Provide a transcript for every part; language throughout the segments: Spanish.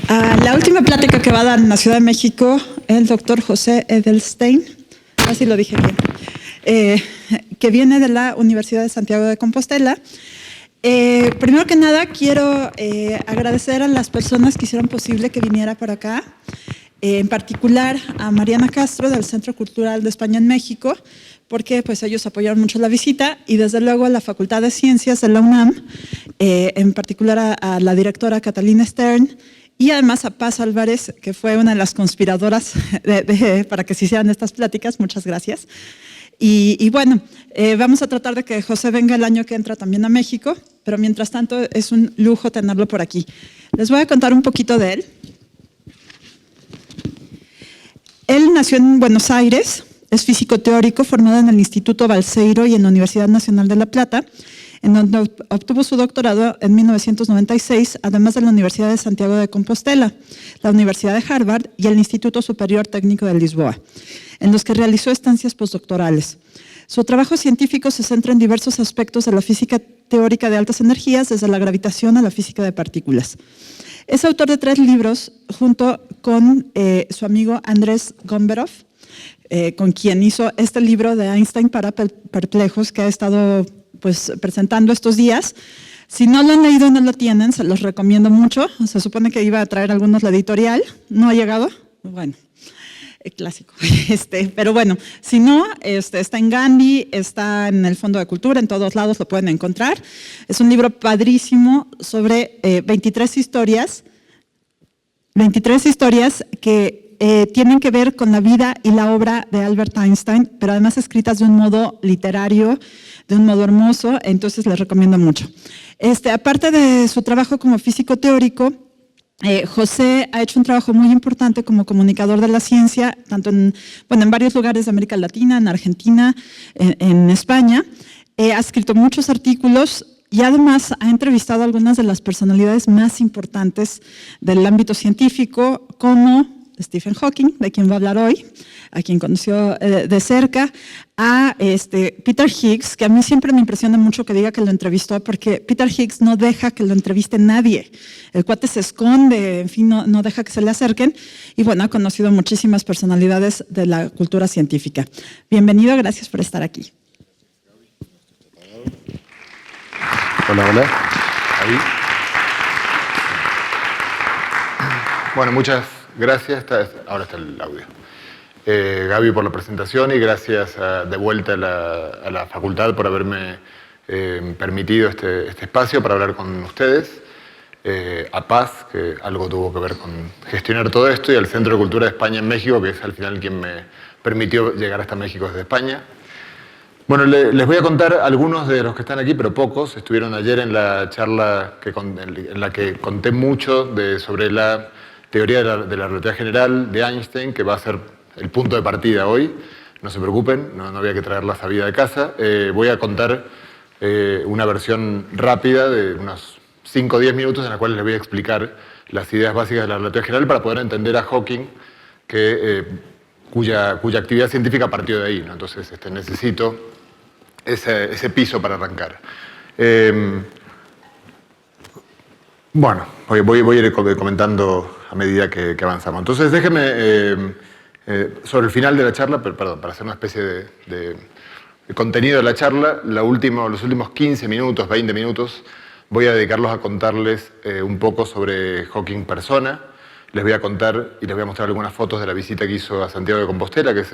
La última plática que va a dar en la Ciudad de México el doctor José Edelstein, así lo dije bien, que viene de la Universidad de Santiago de Compostela. Primero que nada, quiero agradecer a las personas que hicieron posible que viniera por acá, en particular a Mariana Castro del Centro Cultural de España en México, porque pues ellos apoyaron mucho la visita, y desde luego a la Facultad de Ciencias de la UNAM, en particular a la directora Catalina Stern, y además a Paz Álvarez, que fue una de las conspiradoras para que se hicieran estas pláticas. Muchas gracias. Y bueno, vamos a tratar de que José venga el año que entra también a México, pero mientras tanto es un lujo tenerlo por aquí. Les voy a contar un poquito de él. Él nació en Buenos Aires, es físico teórico, formado en el Instituto Balseiro y en la Universidad Nacional de La Plata, en donde obtuvo su doctorado en 1996, además de la Universidad de Santiago de Compostela, la Universidad de Harvard y el Instituto Superior Técnico de Lisboa, en los que realizó estancias postdoctorales. Su trabajo científico se centra en diversos aspectos de la física teórica de altas energías, desde la gravitación a la física de partículas. Es autor de 3 libros, junto con su amigo Andrés Gomberov, con quien hizo este libro de Einstein para perplejos, que ha estado pues presentando estos días. Si no lo han leído y no lo tienen, se los recomiendo mucho. Se supone que iba a traer algunos la editorial, no ha llegado. Bueno, clásico. Pero bueno, si no, está en Gandhi, está en el Fondo de Cultura, en todos lados lo pueden encontrar. Es un libro padrísimo sobre 23 historias que tienen que ver con la vida y la obra de Albert Einstein, pero además escritas de un modo literario, de un modo hermoso, entonces les recomiendo mucho. Aparte de su trabajo como físico teórico, José ha hecho un trabajo muy importante como comunicador de la ciencia, tanto en varios lugares de América Latina, en Argentina, en España. Ha escrito muchos artículos y además ha entrevistado a algunas de las personalidades más importantes del ámbito científico, como Stephen Hawking, de quien va a hablar hoy, a quien conoció de cerca, a Peter Higgs, que a mí siempre me impresiona mucho que diga que lo entrevistó, porque Peter Higgs no deja que lo entreviste nadie. El cuate se esconde, en fin, no deja que se le acerquen. Y bueno, ha conocido muchísimas personalidades de la cultura científica. Bienvenido, gracias por estar aquí. Hola, hola. Ahí. Bueno, muchas gracias. Ahora está el audio. Gaby, por la presentación, y gracias de vuelta a la facultad por haberme permitido este espacio para hablar con ustedes. A Paz, que algo tuvo que ver con gestionar todo esto, y al Centro de Cultura de España en México, que es al final quien me permitió llegar hasta México desde España. Bueno, les voy a contar algunos de los que están aquí, pero pocos. Estuvieron ayer en la charla en la que conté mucho sobre la teoría de la relatividad general de Einstein, que va a ser el punto de partida hoy. No se preocupen, no había que traer la sabida de casa. Voy a contar una versión rápida de unos 5 o 10 minutos en la cual les voy a explicar las ideas básicas de la relatividad general para poder entender a Hawking, cuya actividad científica partió de ahí, ¿no? Entonces necesito ese piso para arrancar. Bueno, voy a ir comentando a medida que avanzamos. Entonces déjenme, sobre el final de la charla, perdón, para hacer una especie de contenido de la charla, los últimos 15 minutos, 20 minutos, voy a dedicarlos a contarles un poco sobre Hawking persona. Les voy a contar y les voy a mostrar algunas fotos de la visita que hizo a Santiago de Compostela, que es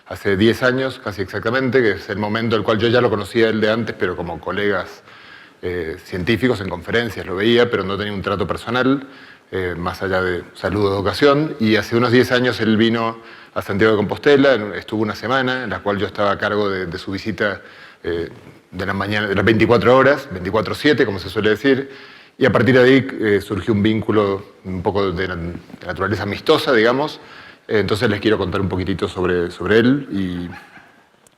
hace 10 años, casi exactamente, que es el momento en el cual yo ya lo conocía él de antes, pero como colegas científicos en conferencias lo veía, pero no tenía un trato personal, más allá de saludo de ocasión. Y hace unos 10 años él vino a Santiago de Compostela, estuvo una semana, en la cual yo estaba a cargo de su visita de la mañana, de las 24 horas, 24/7, como se suele decir. Y a partir de ahí surgió un vínculo un poco de naturaleza amistosa, digamos. Entonces les quiero contar un poquitito sobre él y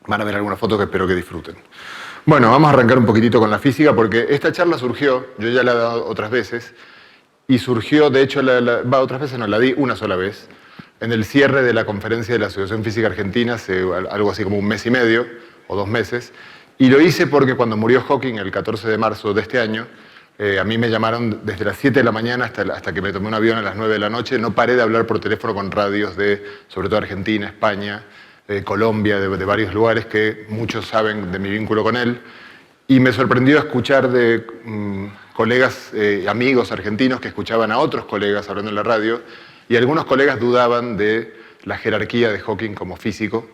van a ver algunas fotos que espero que disfruten. Bueno, vamos a arrancar un poquitito con la física, porque esta charla surgió, yo ya la he dado otras veces, y surgió, de hecho, otras veces no, la di una sola vez, en el cierre de la conferencia de la Asociación Física Argentina, hace algo así como 1 mes y medio, o 2 meses, y lo hice porque cuando murió Hawking, el 14 de marzo de este año, A mí me llamaron desde las 7 de la mañana hasta que me tomé un avión a las 9 de la noche. No paré de hablar por teléfono con radios de, sobre todo Argentina, España, Colombia, de varios lugares que muchos saben de mi vínculo con él. Y me sorprendió escuchar de colegas, amigos argentinos que escuchaban a otros colegas hablando en la radio, y algunos colegas dudaban de la jerarquía de Hawking como físico,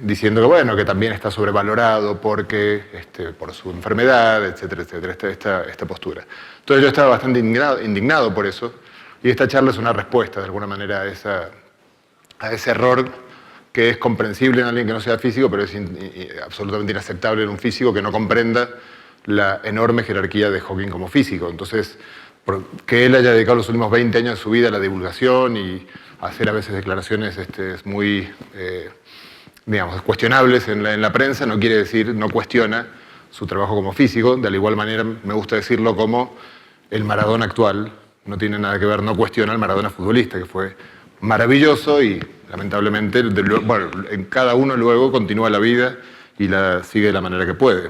diciendo que, bueno, que también está sobrevalorado porque, por su enfermedad, etcétera, etcétera, esta postura. Entonces yo estaba bastante indignado por eso, y esta charla es una respuesta, de alguna manera, a ese error que es comprensible en alguien que no sea físico, pero es absolutamente inaceptable en un físico que no comprenda la enorme jerarquía de Hawking como físico. Entonces, que él haya dedicado los últimos 20 años de su vida a la divulgación y a hacer a veces declaraciones muy, digamos, cuestionables en la prensa, no quiere decir, no cuestiona su trabajo como físico. De la igual manera, me gusta decirlo como el Maradona actual no tiene nada que ver, no cuestiona al Maradona futbolista, que fue maravilloso y lamentablemente, bueno, en cada uno luego continúa la vida y la sigue de la manera que puede.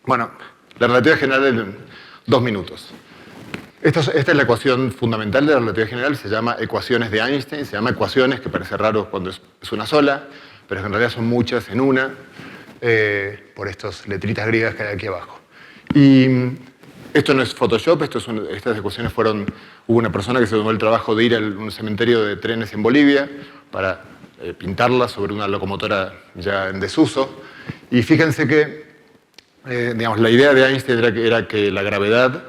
Bueno, la relatividad general en 2 minutos. Esta es la ecuación fundamental de la relatividad general, se llama ecuaciones de Einstein, se llama ecuaciones, que parece raro cuando es una sola, pero en realidad son muchas en una, por estas letritas griegas que hay aquí abajo. Y esto no es Photoshop, estas ecuaciones hubo una persona que se tomó el trabajo de ir a un cementerio de trenes en Bolivia para pintarlas sobre una locomotora ya en desuso. Y fíjense que, digamos, la idea de Einstein era que la gravedad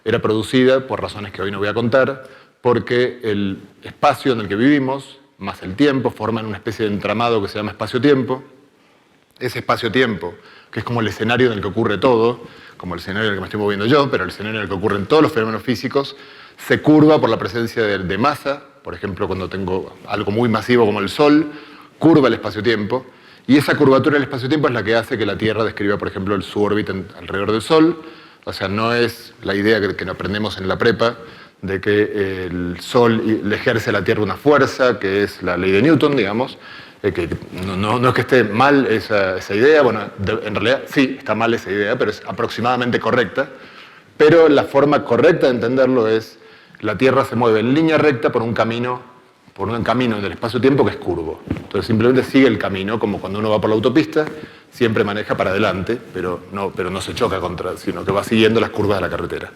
era producida, por razones que hoy no voy a contar, porque el espacio en el que vivimos, más el tiempo, forman una especie de entramado que se llama espacio-tiempo. Ese espacio-tiempo, que es como el escenario en el que ocurre todo, como el escenario en el que me estoy moviendo yo, pero el escenario en el que ocurren todos los fenómenos físicos, se curva por la presencia de masa. Por ejemplo, cuando tengo algo muy masivo como el Sol, curva el espacio-tiempo, y esa curvatura del espacio-tiempo es la que hace que la Tierra describa, por ejemplo, su órbita alrededor del Sol. O sea, no es la idea que aprendemos en la prepa de que el Sol le ejerce a la Tierra una fuerza, que es la ley de Newton, digamos, que no es que esté mal esa idea, bueno, en realidad sí, está mal esa idea, pero es aproximadamente correcta. Pero la forma correcta de entenderlo es la Tierra se mueve en línea recta por un camino del espacio-tiempo que es curvo. Entonces simplemente sigue el camino, como cuando uno va por la autopista, siempre maneja para adelante, pero no se choca contra, sino que va siguiendo las curvas de la carretera.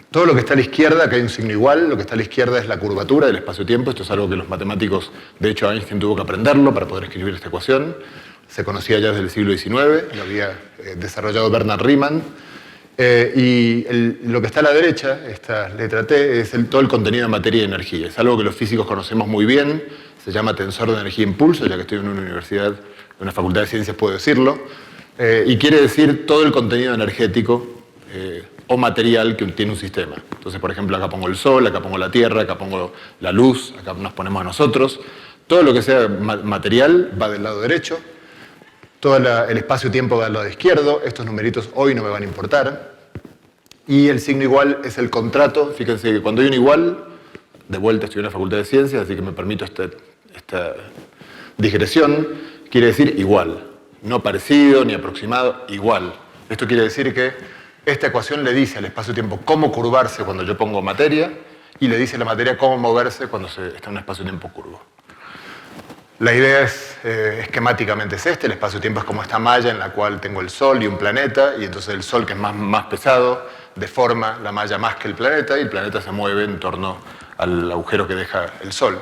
Todo lo que está a la izquierda, que hay un signo igual, lo que está a la izquierda es la curvatura del espacio-tiempo. Esto es algo que los matemáticos, de hecho Einstein tuvo que aprenderlo para poder escribir esta ecuación. Se conocía ya desde el siglo XIX, lo había desarrollado Bernard Riemann. Y lo que está a la derecha, esta letra T, es todo el contenido de materia y energía. Es algo que los físicos conocemos muy bien, se llama tensor de energía-impulso, ya que estoy en una universidad, en una facultad de ciencias puedo decirlo, y quiere decir todo el contenido energético o material que tiene un sistema. Entonces, por ejemplo, acá pongo el Sol, acá pongo la Tierra, acá pongo la luz, acá nos ponemos a nosotros. Todo lo que sea material va del lado derecho, todo el espacio-tiempo va del lado izquierdo. Estos numeritos hoy no me van a importar. Y el signo igual es el contrato. Fíjense que cuando hay un igual, de vuelta estoy en la facultad de ciencias, así que me permito esta digresión, quiere decir igual. No parecido ni aproximado, igual. Esto quiere decir que esta ecuación le dice al espacio-tiempo cómo curvarse cuando yo pongo materia y le dice a la materia cómo moverse cuando está en un espacio-tiempo curvo. La idea es, esquemáticamente es el espacio-tiempo es como esta malla en la cual tengo el Sol y un planeta, y entonces el Sol, que es más pesado, deforma la malla más que el planeta, y el planeta se mueve en torno al agujero que deja el Sol.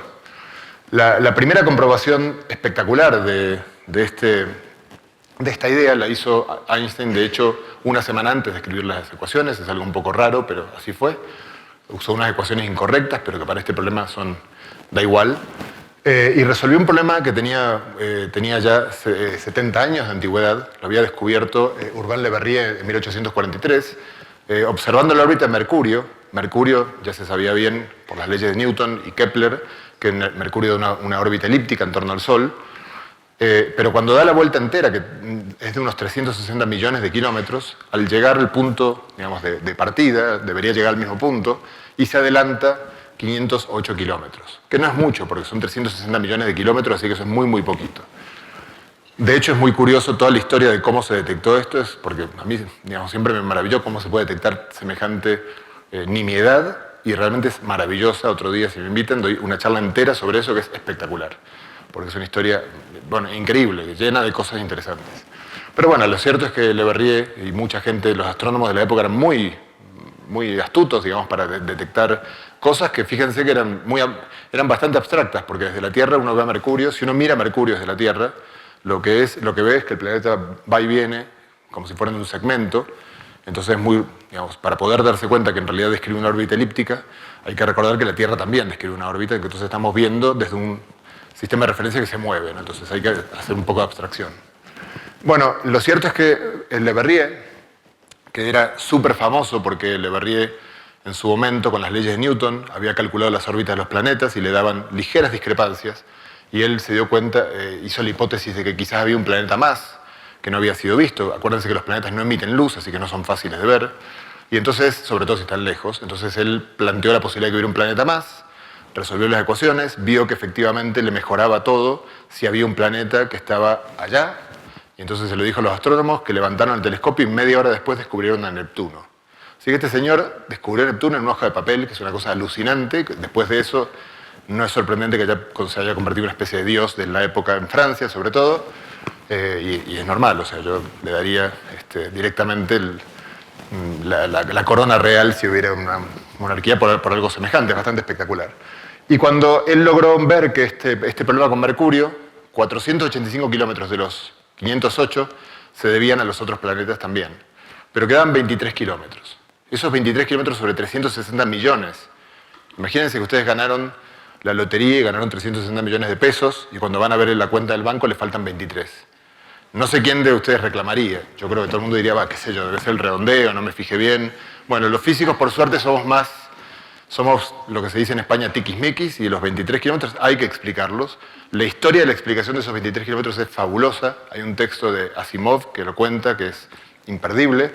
La primera comprobación espectacular de esta idea la hizo Einstein, de hecho, una semana antes de escribir las ecuaciones. Es algo un poco raro, pero así fue. Usó unas ecuaciones incorrectas, pero que para este problema da igual. Y resolvió un problema que tenía ya 70 años de antigüedad. Lo había descubierto Urbain Le Verrier en 1843, observando la órbita de Mercurio. Mercurio ya se sabía bien por las leyes de Newton y Kepler que Mercurio da una órbita elíptica en torno al Sol. Pero cuando da la vuelta entera, que es de unos 360 millones de kilómetros, al llegar al punto, digamos, de partida, debería llegar al mismo punto, y se adelanta 508 kilómetros, que no es mucho, porque son 360 millones de kilómetros, así que eso es muy, muy poquito. De hecho, es muy curioso toda la historia de cómo se detectó esto, es porque a mí, digamos, siempre me maravilló cómo se puede detectar semejante nimiedad, y realmente es maravillosa. Otro día, si me invitan, doy una charla entera sobre eso, que es espectacular, porque es una historia, bueno, increíble, llena de cosas interesantes. Pero bueno, lo cierto es que Le Verrier y mucha gente, los astrónomos de la época, eran muy astutos, digamos, para detectar cosas que, fíjense, que eran bastante abstractas, porque desde la Tierra uno ve a Mercurio. Si uno mira a Mercurio desde la Tierra, lo que ve es que el planeta va y viene como si fuera en un segmento. Entonces, digamos, para poder darse cuenta que en realidad describe una órbita elíptica, hay que recordar que la Tierra también describe una órbita, que entonces estamos viendo desde un sistema de referencia que se mueve, ¿no? Entonces hay que hacer un poco de abstracción. Bueno, lo cierto es que el Le Verrier, que era súper famoso porque Le Verrier en su momento, con las leyes de Newton, había calculado las órbitas de los planetas y le daban ligeras discrepancias, y él se dio cuenta, hizo la hipótesis de que quizás había un planeta más que no había sido visto. Acuérdense que los planetas no emiten luz, así que no son fáciles de ver, y entonces, sobre todo si están lejos, entonces él planteó la posibilidad de que hubiera un planeta más, resolvió las ecuaciones, vio que efectivamente le mejoraba todo si había un planeta que estaba allá, y entonces se lo dijo a los astrónomos, que levantaron el telescopio y media hora después descubrieron a Neptuno. Así que este señor descubrió a Neptuno en una hoja de papel, que es una cosa alucinante. Después de eso, no es sorprendente que se haya convertido en una especie de dios de la época en Francia, sobre todo, y es normal. O sea, yo le daría directamente la corona real si hubiera una monarquía por algo semejante. Es bastante espectacular. Y cuando él logró ver que este problema con Mercurio, 485 kilómetros de los 508 se debían a los otros planetas también, pero quedaban 23 kilómetros. Esos 23 kilómetros sobre 360 millones. Imagínense que ustedes ganaron la lotería y ganaron 360 millones de pesos, y cuando van a ver en la cuenta del banco les faltan 23. No sé quién de ustedes reclamaría. Yo creo que todo el mundo diría, va, qué sé yo, debe ser el redondeo, no me fijé bien. Bueno, los físicos, por suerte, somos lo que se dice en España tiquismiquis, y los 23 kilómetros hay que explicarlos. La historia de la explicación de esos 23 kilómetros es fabulosa. Hay un texto de Asimov que lo cuenta, que es imperdible,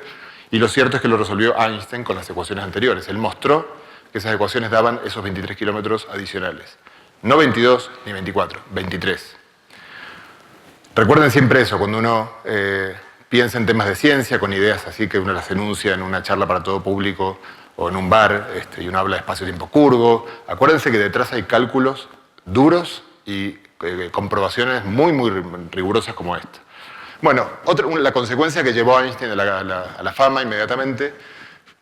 y lo cierto es que lo resolvió Einstein con las ecuaciones anteriores. Él mostró que esas ecuaciones daban esos 23 kilómetros adicionales. No 22 ni 24, 23. Recuerden siempre eso, cuando uno piensa en temas de ciencia, con ideas así que uno las enuncia en una charla para todo público o en un bar, y uno habla de espacio-tiempo curvo. Acuérdense que detrás hay cálculos duros y comprobaciones muy rigurosas como esta. Bueno, la consecuencia que llevó a Einstein a la fama inmediatamente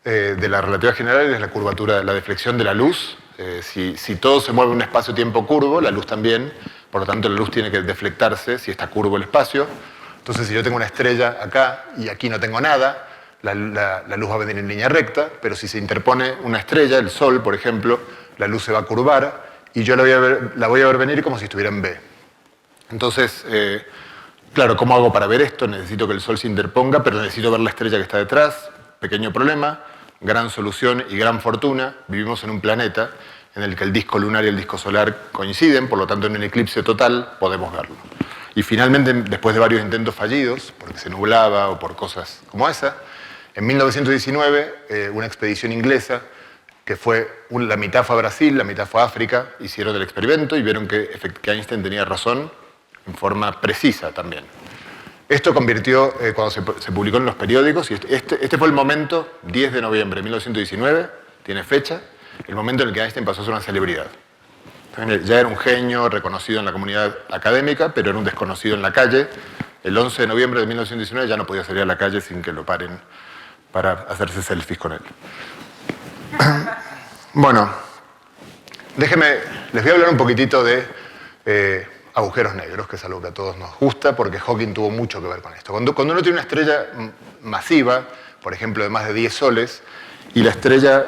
de la relatividad general es la curvatura, la deflexión de la luz. Si todo se mueve en un espacio-tiempo curvo, la luz también, por lo tanto la luz tiene que deflectarse si está curvo el espacio. Entonces, si yo tengo una estrella acá y aquí no tengo nada, la luz va a venir en línea recta, pero si se interpone una estrella, el Sol, por ejemplo, la luz se va a curvar y yo la voy a ver venir como si estuviera en B. Entonces, claro, ¿cómo hago para ver esto? Necesito que el Sol se interponga, pero necesito ver la estrella que está detrás. Pequeño problema, gran solución y gran fortuna. Vivimos en un planeta en el que el disco lunar y el disco solar coinciden, por lo tanto en un eclipse total podemos verlo. Y finalmente, después de varios intentos fallidos, porque se nublaba o por cosas como esa, en 1919 una expedición inglesa, que la mitad fue a Brasil, la mitad fue a África, hicieron el experimento y vieron que Einstein tenía razón en forma precisa también. Esto convirtió, cuando se publicó en los periódicos, y este fue el momento, 10 de noviembre de 1919, tiene fecha, el momento en el que Einstein pasó a ser una celebridad. Ya era un genio reconocido en la comunidad académica, pero era un desconocido en la calle. El 11 de noviembre de 1919 ya no podía salir a la calle sin que lo paren para hacerse selfies con él. Bueno, les voy a hablar un poquitito de agujeros negros, que es algo que a todos nos gusta, porque Hawking tuvo mucho que ver con esto. Cuando uno tiene una estrella masiva, por ejemplo, de más de 10 soles, y la estrella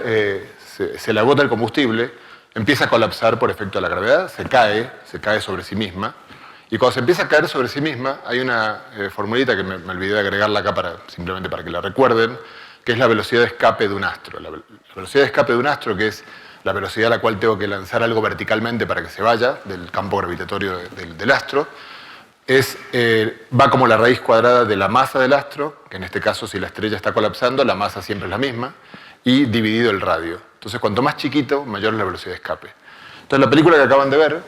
se le agota el combustible, empieza a colapsar por efecto de la gravedad, se cae sobre sí misma, y cuando se empieza a caer sobre sí misma, hay una formulita que me olvidé de agregarla acá simplemente para que la recuerden, que es la velocidad de escape de un astro. La velocidad de escape de un astro, que es la velocidad a la cual tengo que lanzar algo verticalmente para que se vaya del campo gravitatorio del astro, va como la raíz cuadrada de la masa del astro, que en este caso, si la estrella está colapsando, la masa siempre es la misma, y dividido el radio. Entonces, cuanto más chiquito, mayor es la velocidad de escape. Entonces, la película que acaban de ver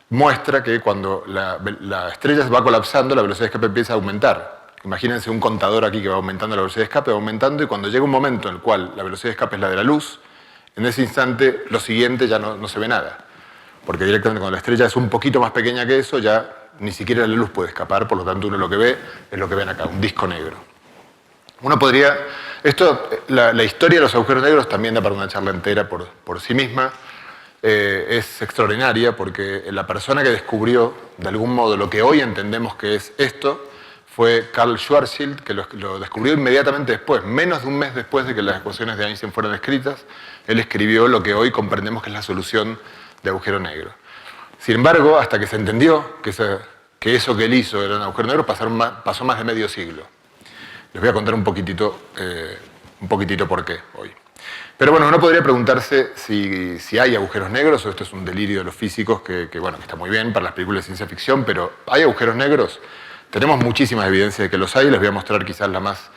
muestra que cuando la estrella se va colapsando, la velocidad de escape empieza a aumentar. Imagínense un contador aquí que va aumentando la velocidad de escape, va aumentando, y cuando llega un momento en el cual la velocidad de escape es la de la luz, en ese instante lo siguiente ya no se ve nada. Porque directamente cuando la estrella es un poquito más pequeña que eso, ya ni siquiera la luz puede escapar, por lo tanto uno lo que ve es lo que ven acá, un disco negro. Uno podría... la historia de los agujeros negros también da para una charla entera por sí misma. Es extraordinaria porque la persona que descubrió de algún modo lo que hoy entendemos que es esto fue Karl Schwarzschild, que lo descubrió inmediatamente después, menos de un mes después de que las ecuaciones de Einstein fueron escritas. Él escribió lo que hoy comprendemos que es la solución de agujero negro. Sin embargo, hasta que se entendió que eso que él hizo era un agujero negro, pasó más de medio siglo. Les voy a contar un poquitito por qué hoy. Pero bueno, uno podría preguntarse si hay agujeros negros, o esto es un delirio de los físicos que está muy bien para las películas de ciencia ficción, pero ¿hay agujeros negros? Tenemos muchísimas evidencias de que los hay. Les voy a mostrar quizás la más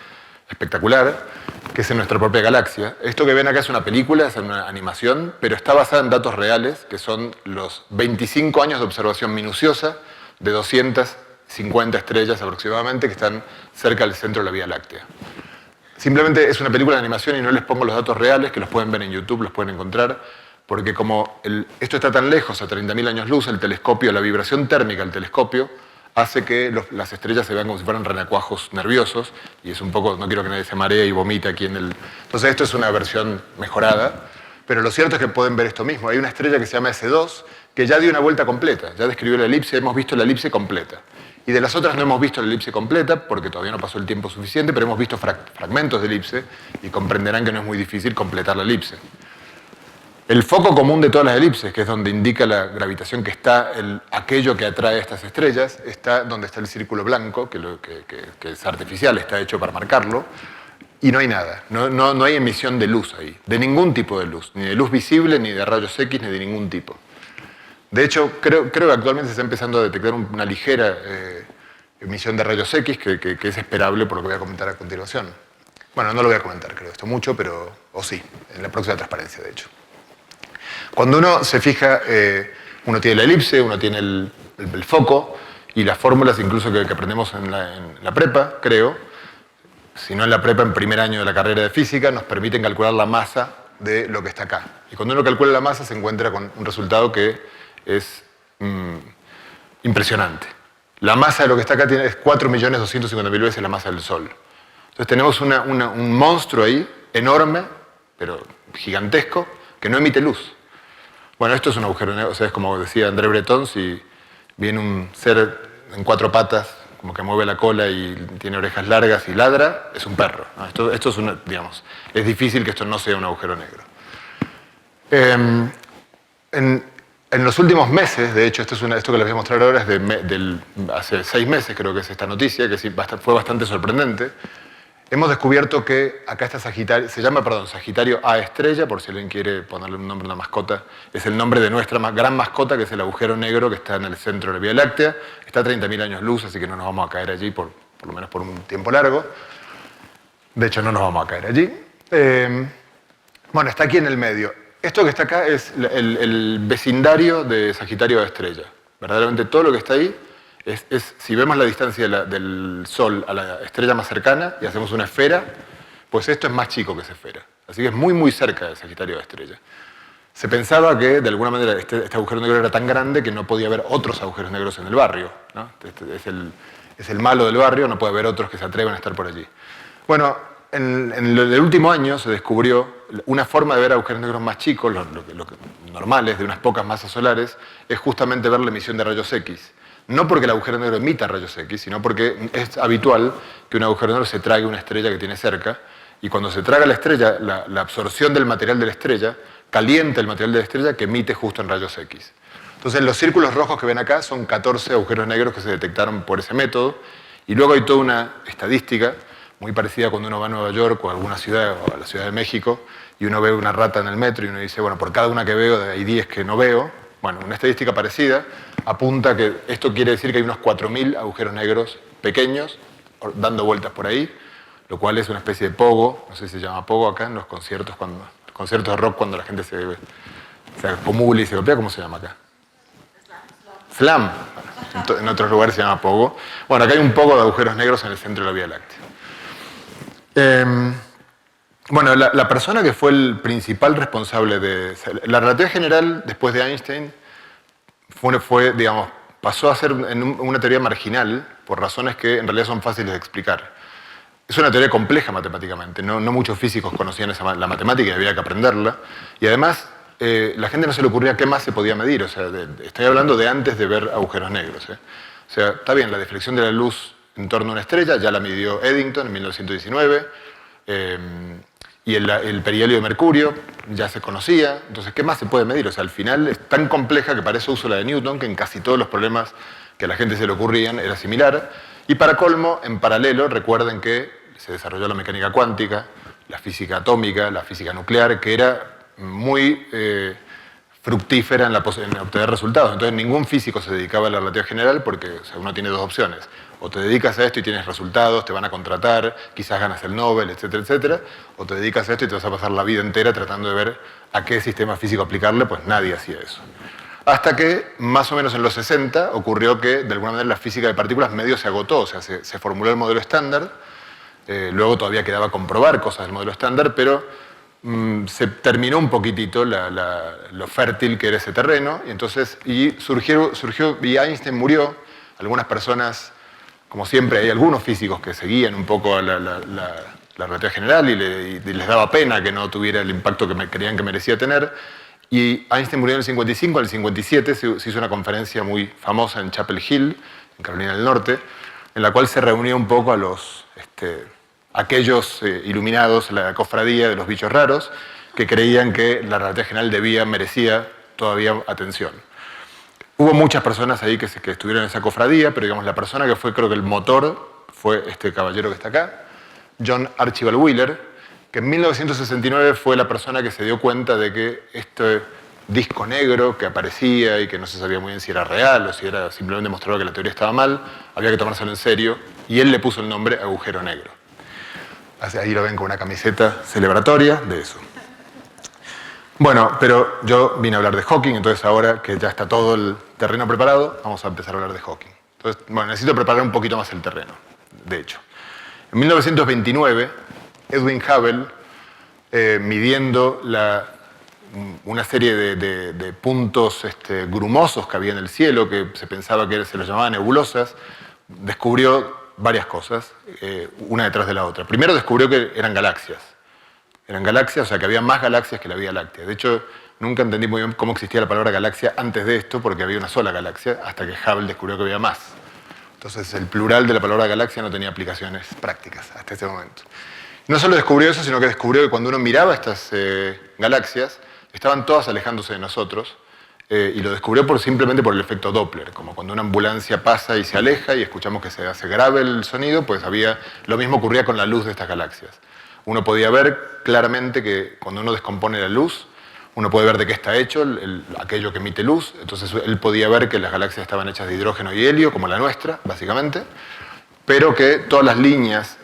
espectacular, que es en nuestra propia galaxia. Esto que ven acá es una película, es una animación, pero está basada en datos reales, que son los 25 años de observación minuciosa de 250 estrellas aproximadamente que están cerca del centro de la Vía Láctea. Simplemente es una película de animación y no les pongo los datos reales, que los pueden ver en YouTube, los pueden encontrar, porque como esto está tan lejos, a 30.000 años luz, el telescopio, la vibración térmica del telescopio, hace que las estrellas se vean como si fueran renacuajos nerviosos, y es un poco, no quiero que nadie se maree y vomite aquí en el... Entonces esto es una versión mejorada, pero lo cierto es que pueden ver esto mismo. Hay una estrella que se llama S2, que ya dio una vuelta completa, ya describió la elipse, hemos visto la elipse completa. Y de las otras no hemos visto la elipse completa, porque todavía no pasó el tiempo suficiente, pero hemos visto fragmentos de elipse, y comprenderán que no es muy difícil completar la elipse. El foco común de todas las elipses, que es donde indica la gravitación que está, aquello que atrae a estas estrellas, está donde está el círculo blanco, que es artificial, está hecho para marcarlo, y no hay nada, no hay emisión de luz ahí, de ningún tipo de luz, ni de luz visible, ni de rayos X, ni de ningún tipo. De hecho, creo que actualmente se está empezando a detectar una ligera emisión de rayos X, que es esperable por lo que voy a comentar a continuación. Bueno, no lo voy a comentar, creo, esto mucho, pero, o sí, en la próxima transparencia, de hecho. Cuando uno se fija, uno tiene la elipse, uno tiene el foco, y las fórmulas incluso que aprendemos en la prepa, creo, si no en la prepa, en primer año de la carrera de física, nos permiten calcular la masa de lo que está acá. Y cuando uno calcula la masa se encuentra con un resultado que es impresionante. La masa de lo que está acá es 4.250.000 veces la masa del Sol. Entonces tenemos un monstruo ahí, enorme, pero gigantesco, que no emite luz. Bueno, esto es un agujero negro, o sea, es como decía André Breton, si viene un ser en 4 patas, como que mueve la cola y tiene orejas largas y ladra, es un perro, ¿no? Esto es digamos, es difícil que esto no sea un agujero negro. En los últimos meses, de hecho, esto que les voy a mostrar ahora es hace 6 meses, creo que es esta noticia, que sí, fue bastante sorprendente. Hemos descubierto que acá está Sagitario, se llama, Sagitario A estrella, por si alguien quiere ponerle un nombre a una mascota. Es el nombre de nuestra gran mascota, que es el agujero negro que está en el centro de la Vía Láctea. Está a 30.000 años luz, así que no nos vamos a caer allí, por lo menos por un tiempo largo. De hecho, no nos vamos a caer allí. Bueno, está aquí en el medio. Esto que está acá es el vecindario de Sagitario A estrella. Verdaderamente todo lo que está ahí si vemos la distancia del Sol a la estrella más cercana y hacemos una esfera, pues esto es más chico que esa esfera. Así que es muy, muy cerca de Sagitario A estrella. Se pensaba que, de alguna manera, este agujero negro era tan grande que no podía haber otros agujeros negros en el barrio, ¿no? Es el malo del barrio, no puede haber otros que se atrevan a estar por allí. Bueno, en el último año se descubrió una forma de ver agujeros negros más chicos, normales, de unas pocas masas solares, es justamente ver la emisión de rayos X. No porque el agujero negro emita rayos X, sino porque es habitual que un agujero negro se trague una estrella que tiene cerca, y cuando se traga la estrella, la absorción del material de la estrella calienta el material de la estrella que emite justo en rayos X. Entonces los círculos rojos que ven acá son 14 agujeros negros que se detectaron por ese método, y luego hay toda una estadística muy parecida cuando uno va a Nueva York o a alguna ciudad, o a la Ciudad de México, y uno ve una rata en el metro y uno dice, bueno, por cada una que veo hay 10 que no veo. Bueno, una estadística parecida apunta que esto quiere decir que hay unos 4.000 agujeros negros pequeños dando vueltas por ahí, lo cual es una especie de pogo, no sé si se llama pogo acá en los conciertos de rock, cuando la gente se acumula y se golpea, ¿cómo se llama acá? Flam, en otros lugares se llama Pogo. Bueno, acá hay un poco de agujeros negros en el centro de la Vía Láctea. Bueno, la persona que fue el principal responsable de... La relatividad general, después de Einstein, digamos, pasó a ser una teoría marginal por razones que en realidad son fáciles de explicar. Es una teoría compleja matemáticamente, no muchos físicos conocían la matemática y había que aprenderla. Y además, la gente no se le ocurría qué más se podía medir. O sea, estoy hablando de antes de ver agujeros negros. O sea, está bien, la deflexión de la luz en torno a una estrella ya la midió Eddington en 1919. Y el perihelio de mercurio ya se conocía. Entonces, ¿qué más se puede medir? O sea, al final es tan compleja que para eso uso la de Newton, que en casi todos los problemas que a la gente se le ocurrían era similar. Y para colmo, en paralelo, recuerden que se desarrolló la mecánica cuántica, la física atómica, la física nuclear, que era muy fructífera en obtener resultados. Entonces, ningún físico se dedicaba a la relatividad general porque uno tiene dos opciones. O te dedicas a esto y tienes resultados, te van a contratar, quizás ganas el Nobel, etcétera, etcétera. O te dedicas a esto y te vas a pasar la vida entera tratando de ver a qué sistema físico aplicarle, pues nadie hacía eso. Hasta que, más o menos en los 60, ocurrió que, de alguna manera, la física de partículas medio se agotó. O sea, se formuló el modelo estándar. Luego todavía quedaba comprobar cosas del modelo estándar, pero se terminó un poquitito lo fértil que era ese terreno. Y surgió, y Einstein murió. Algunas personas... Como siempre, hay algunos físicos que seguían un poco la relatividad general y les daba pena que no tuviera el impacto que creían que merecía tener. Y Einstein murió en el 55, en el 57 se hizo una conferencia muy famosa en Chapel Hill, en Carolina del Norte, en la cual se reunió un poco a aquellos iluminados, la cofradía de los bichos raros, que creían que la relatividad general merecía todavía atención. Hubo muchas personas ahí que estuvieron en esa cofradía, pero digamos, la persona que fue, creo que el motor, fue este caballero que está acá, John Archibald Wheeler, que en 1969 fue la persona que se dio cuenta de que este disco negro que aparecía y que no se sabía muy bien si era real o si era simplemente mostraba que la teoría estaba mal, había que tomárselo en serio, y él le puso el nombre agujero negro. Ahí lo ven con una camiseta celebratoria de eso. Bueno, pero yo vine a hablar de Hawking, entonces ahora que ya está todo el terreno preparado, vamos a empezar a hablar de Hawking. Entonces, bueno, necesito preparar un poquito más el terreno, de hecho. En 1929, Edwin Hubble, midiendo una serie de puntos grumosos que había en el cielo, que se pensaba que se los llamaban nebulosas, descubrió varias cosas, una detrás de la otra. Primero descubrió que eran galaxias. Eran galaxias, o sea que había más galaxias que la Vía Láctea. De hecho, nunca entendí muy bien cómo existía la palabra galaxia antes de esto, porque había una sola galaxia, hasta que Hubble descubrió que había más. Entonces, el plural de la palabra galaxia no tenía aplicaciones prácticas hasta ese momento. No solo descubrió eso, sino que descubrió que cuando uno miraba estas galaxias, estaban todas alejándose de nosotros, y lo descubrió simplemente por el efecto Doppler, como cuando una ambulancia pasa y se aleja y escuchamos que se hace grave el sonido, pues lo mismo ocurría con la luz de estas galaxias. Uno podía ver claramente que cuando uno descompone la luz, uno puede ver de qué está hecho aquello que emite luz. Entonces él podía ver que las galaxias estaban hechas de hidrógeno y helio, como la nuestra, básicamente, pero que todas las líneas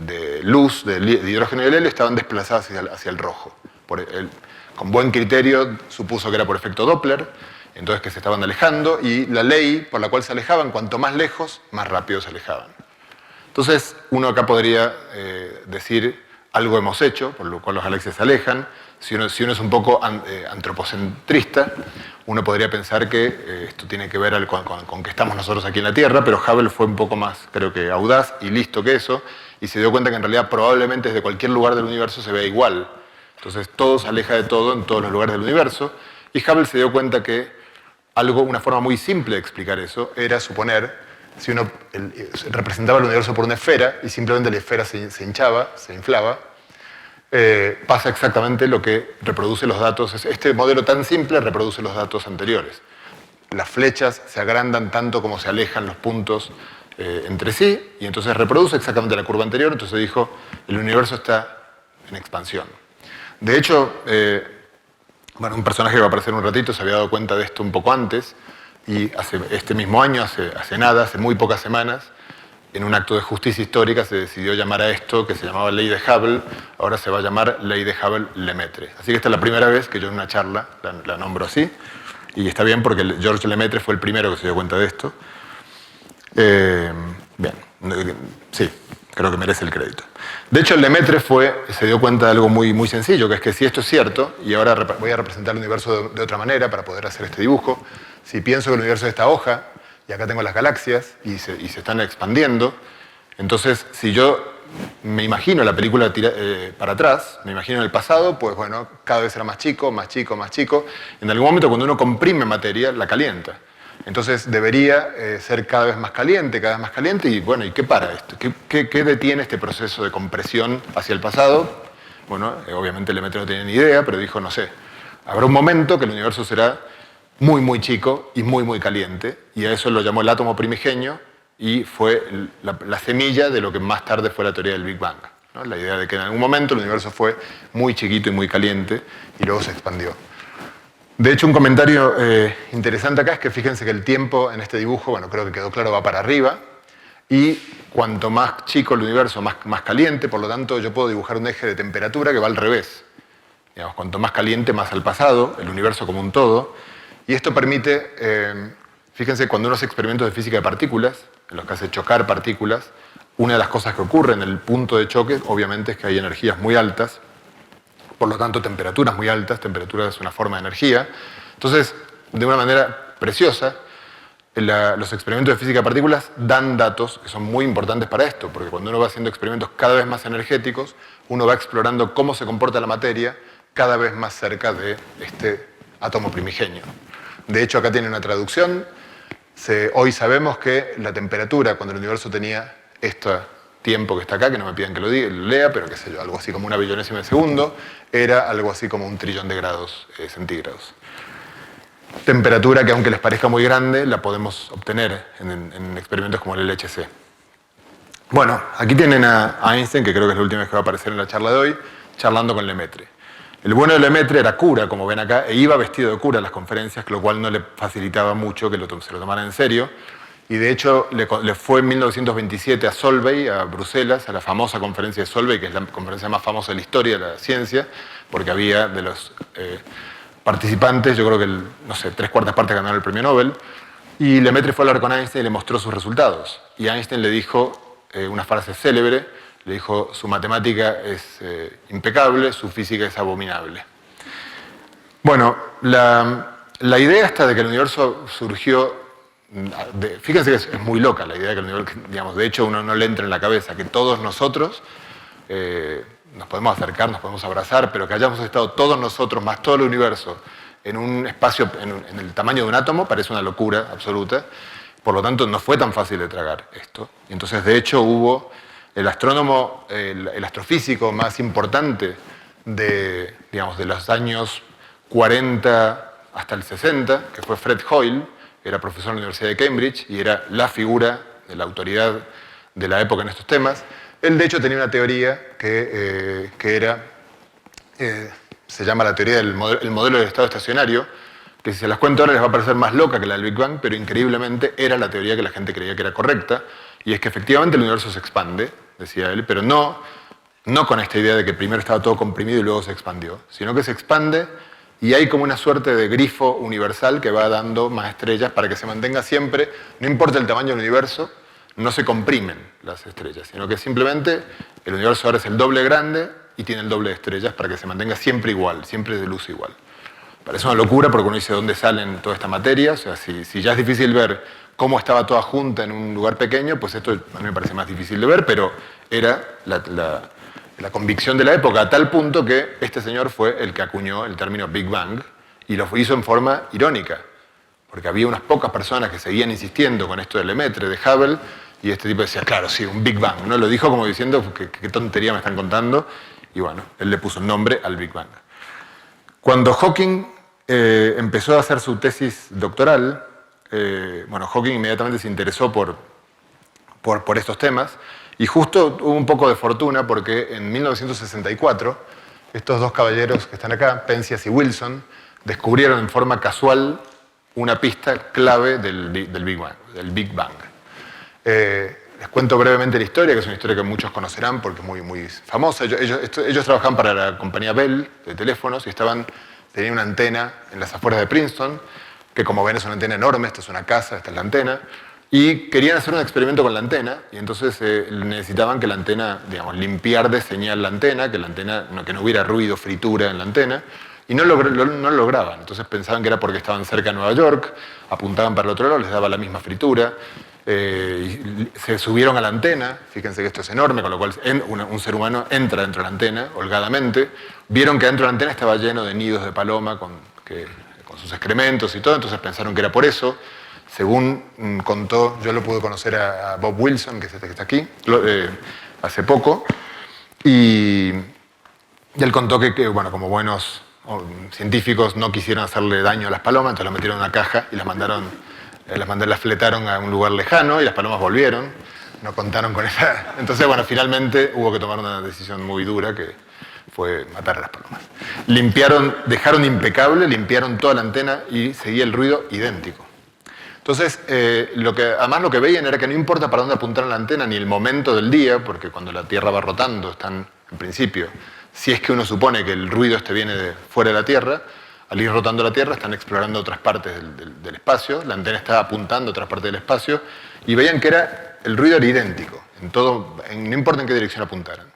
de luz de hidrógeno y helio estaban desplazadas hacia el rojo. Con buen criterio supuso que era por efecto Doppler, entonces que se estaban alejando, y la ley por la cual se alejaban, cuanto más lejos, más rápido se alejaban. Entonces uno acá podría decir... algo hemos hecho, por lo cual las galaxias se alejan. Si uno es un poco antropocentrista, uno podría pensar que esto tiene que ver con que estamos nosotros aquí en la Tierra, pero Hubble fue un poco más, creo que audaz y listo que eso, y se dio cuenta que en realidad probablemente desde cualquier lugar del universo se vea igual. Entonces todo se aleja de todo en todos los lugares del universo, y Hubble se dio cuenta que una forma muy simple de explicar eso era suponer, si uno representaba el universo por una esfera y simplemente la esfera se hinchaba, se inflaba, pasa exactamente lo que reproduce los datos. Este modelo tan simple reproduce los datos anteriores. Las flechas se agrandan tanto como se alejan los puntos entre sí, y entonces reproduce exactamente la curva anterior. Entonces dijo, el universo está en expansión. De hecho, un personaje que va a aparecer un ratito se había dado cuenta de esto un poco antes, y este mismo año, hace muy pocas semanas, en un acto de justicia histórica se decidió llamar a esto, que se llamaba Ley de Hubble, ahora se va a llamar Ley de Hubble-Lemaitre. Así que esta es la primera vez que yo en una charla la nombro así. Y está bien porque Georges Lemaitre fue el primero que se dio cuenta de esto. Bien, sí, creo que merece el crédito. De hecho, Lemaitre se dio cuenta de algo muy, muy sencillo, que es que si esto es cierto, y ahora voy a representar el universo de otra manera para poder hacer este dibujo, si pienso que el universo es esta hoja, y acá tengo las galaxias, y se están expandiendo, entonces si yo me imagino la película para atrás, me imagino el pasado, pues bueno, cada vez era más chico, más chico, más chico. En algún momento cuando uno comprime materia, la calienta. Entonces debería ser cada vez más caliente, y bueno, ¿y qué para esto? ¿Qué detiene este proceso de compresión hacia el pasado? Bueno, obviamente Lemaitre no tenía ni idea, pero dijo, no sé, habrá un momento que el universo será muy, muy chico y muy, muy caliente, y a eso lo llamó el átomo primigenio, y fue la semilla de lo que más tarde fue la teoría del Big Bang, ¿no? La idea de que en algún momento el universo fue muy chiquito y muy caliente, y luego se expandió. De hecho, un comentario interesante acá es que fíjense que el tiempo en este dibujo, bueno, creo que quedó claro, va para arriba, y cuanto más chico el universo, más caliente, por lo tanto yo puedo dibujar un eje de temperatura que va al revés. Digamos, cuanto más caliente, más al pasado, el universo como un todo, y esto permite, fíjense, cuando uno hace experimentos de física de partículas, en los que hace chocar partículas, una de las cosas que ocurre en el punto de choque, obviamente, es que hay energías muy altas, por lo tanto temperaturas muy altas, temperatura es una forma de energía. Entonces, de una manera preciosa, los experimentos de física de partículas dan datos que son muy importantes para esto, porque cuando uno va haciendo experimentos cada vez más energéticos, uno va explorando cómo se comporta la materia cada vez más cerca de este átomo primigenio. De hecho, acá tiene una traducción. Hoy sabemos que la temperatura, cuando el universo tenía este tiempo que está acá, que no me piden que lo lea, pero qué sé yo, algo así como una billonésima de segundo, era algo así como 1 trillón de grados centígrados. Temperatura que, aunque les parezca muy grande, la podemos obtener en experimentos como el LHC. Bueno, aquí tienen a Einstein, que creo que es la última vez que va a aparecer en la charla de hoy, charlando con Lemaitre. El bueno de Lemaitre era cura, como ven acá, e iba vestido de cura a las conferencias, lo cual no le facilitaba mucho que se lo tomaran en serio. Y de hecho le fue en 1927 a Solvay, a Bruselas, a la famosa conferencia de Solvay, que es la conferencia más famosa de la historia de la ciencia, porque había de los participantes, yo creo que, no sé, 3/4 partes ganaron el premio Nobel. Y Lemaitre fue a hablar con Einstein y le mostró sus resultados. Y Einstein le dijo una frase célebre, le dijo, su matemática es impecable, su física es abominable. Bueno, la idea esta de que el universo surgió, fíjense que es muy loca la idea de que el universo, digamos, de hecho uno no le entra en la cabeza que todos nosotros nos podemos acercar, nos podemos abrazar, pero que hayamos estado todos nosotros, más todo el universo, en un espacio, en el tamaño de un átomo, parece una locura absoluta. Por lo tanto, no fue tan fácil de tragar esto. Y entonces, de hecho, hubo el astrónomo, el astrofísico más importante de los años 40 hasta el 60, que fue Fred Hoyle, era profesor en la Universidad de Cambridge y era la figura de la autoridad de la época en estos temas. Él, de hecho, tenía una teoría que se llama la teoría del modelo del estado estacionario, que si se las cuento ahora les va a parecer más loca que la del Big Bang, pero increíblemente era la teoría que la gente creía que era correcta, y es que efectivamente el universo se expande, decía él, pero no con esta idea de que primero estaba todo comprimido y luego se expandió, sino que se expande y hay como una suerte de grifo universal que va dando más estrellas para que se mantenga siempre, no importa el tamaño del universo, no se comprimen las estrellas, sino que simplemente el universo ahora es el doble grande y tiene el doble de estrellas para que se mantenga siempre igual, siempre de luz igual. Parece una locura porque uno dice dónde salen toda esta materia, o sea, si ya es difícil ver cómo estaba toda junta en un lugar pequeño, pues esto a mí me parece más difícil de ver, pero era la convicción de la época, a tal punto que este señor fue el que acuñó el término Big Bang y lo hizo en forma irónica, porque había unas pocas personas que seguían insistiendo con esto de Lemaitre, de Hubble, y este tipo decía, claro, sí, un Big Bang, ¿no? Lo dijo como diciendo, qué tontería me están contando, y bueno, él le puso el nombre al Big Bang. Cuando Hawking empezó a hacer su tesis doctoral, Hawking inmediatamente se interesó por estos temas, y justo hubo un poco de fortuna porque en 1964 estos dos caballeros que están acá, Penzias y Wilson, descubrieron en forma casual una pista clave del Big Bang. Les cuento brevemente la historia, que es una historia que muchos conocerán porque es muy, muy famosa. Ellos trabajaban para la compañía Bell de teléfonos y tenían una antena en las afueras de Princeton. que como ven es una antena enorme, esta es una casa, esta es la antena, y querían hacer un experimento con la antena, y entonces necesitaban que la antena, digamos, limpiar de señal la antena, que no hubiera ruido, fritura en la antena, y no lo lograban. Entonces pensaban que era porque estaban cerca de Nueva York, apuntaban para el otro lado, les daba la misma fritura, y se subieron a la antena, fíjense que esto es enorme, con lo cual un ser humano entra dentro de la antena, holgadamente, vieron que dentro de la antena estaba lleno de nidos de paloma con sus excrementos y todo, entonces pensaron que era por eso. Según contó, yo lo pude conocer a Bob Wilson, que es este que está aquí, hace poco, y él contó que bueno, como buenos científicos no quisieron hacerle daño a las palomas, entonces las metieron en una caja y las fletaron a un lugar lejano y las palomas volvieron, no contaron con esa. Entonces, bueno, finalmente hubo que tomar una decisión muy dura que fue matar a las palomas. Dejaron impecable, limpiaron toda la antena y seguía el ruido idéntico. Entonces, además lo que veían era que no importa para dónde apuntaran la antena ni el momento del día, porque cuando la Tierra va rotando están, en principio, si es que uno supone que el ruido viene de fuera de la Tierra, al ir rotando la Tierra están explorando otras partes del espacio, la antena está apuntando a otras partes del espacio, y veían que el ruido era idéntico, no importa en qué dirección apuntaran.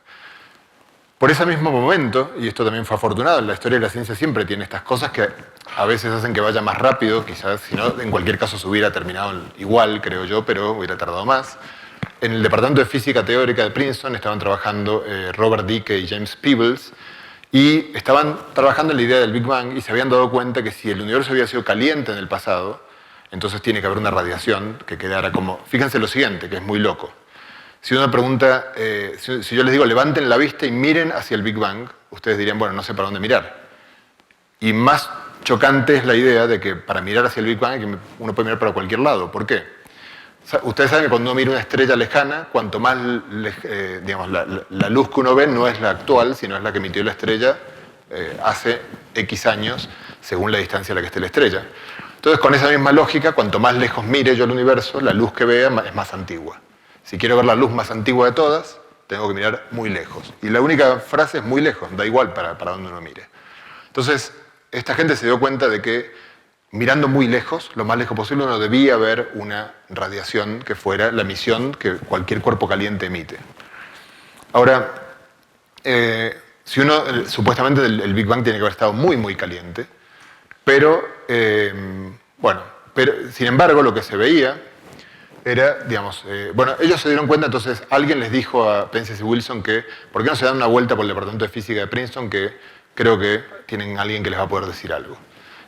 Por ese mismo momento, y esto también fue afortunado, la historia de la ciencia siempre tiene estas cosas que a veces hacen que vaya más rápido, quizás, si no, en cualquier caso se hubiera terminado igual, creo yo, pero hubiera tardado más. En el Departamento de Física Teórica de Princeton estaban trabajando Robert Dicke y James Peebles, y estaban trabajando en la idea del Big Bang y se habían dado cuenta que si el universo había sido caliente en el pasado, entonces tiene que haber una radiación que quedara como... Fíjense lo siguiente, que es muy loco. Si uno pregunta, si yo les digo levanten la vista y miren hacia el Big Bang, ustedes dirían, bueno, no sé para dónde mirar. Y más chocante es la idea de que para mirar hacia el Big Bang uno puede mirar para cualquier lado. ¿Por qué? Ustedes saben que cuando uno mira una estrella lejana, cuanto más, digamos, la luz que uno ve no es la actual, sino es la que emitió la estrella hace X años, según la distancia a la que esté la estrella. Entonces, con esa misma lógica, cuanto más lejos mire yo el universo, la luz que vea es más antigua. Si quiero ver la luz más antigua de todas, tengo que mirar muy lejos. Y la única frase es muy lejos, da igual para donde uno mire. Entonces, esta gente se dio cuenta de que mirando muy lejos, lo más lejos posible, uno debía ver una radiación que fuera la emisión que cualquier cuerpo caliente emite. Ahora, supuestamente el Big Bang tiene que haber estado muy, muy caliente, pero, sin embargo, lo que se veía era, digamos, ellos se dieron cuenta, entonces alguien les dijo a Penzias y Wilson que, ¿por qué no se dan una vuelta por el Departamento de Física de Princeton? Que creo que tienen alguien que les va a poder decir algo.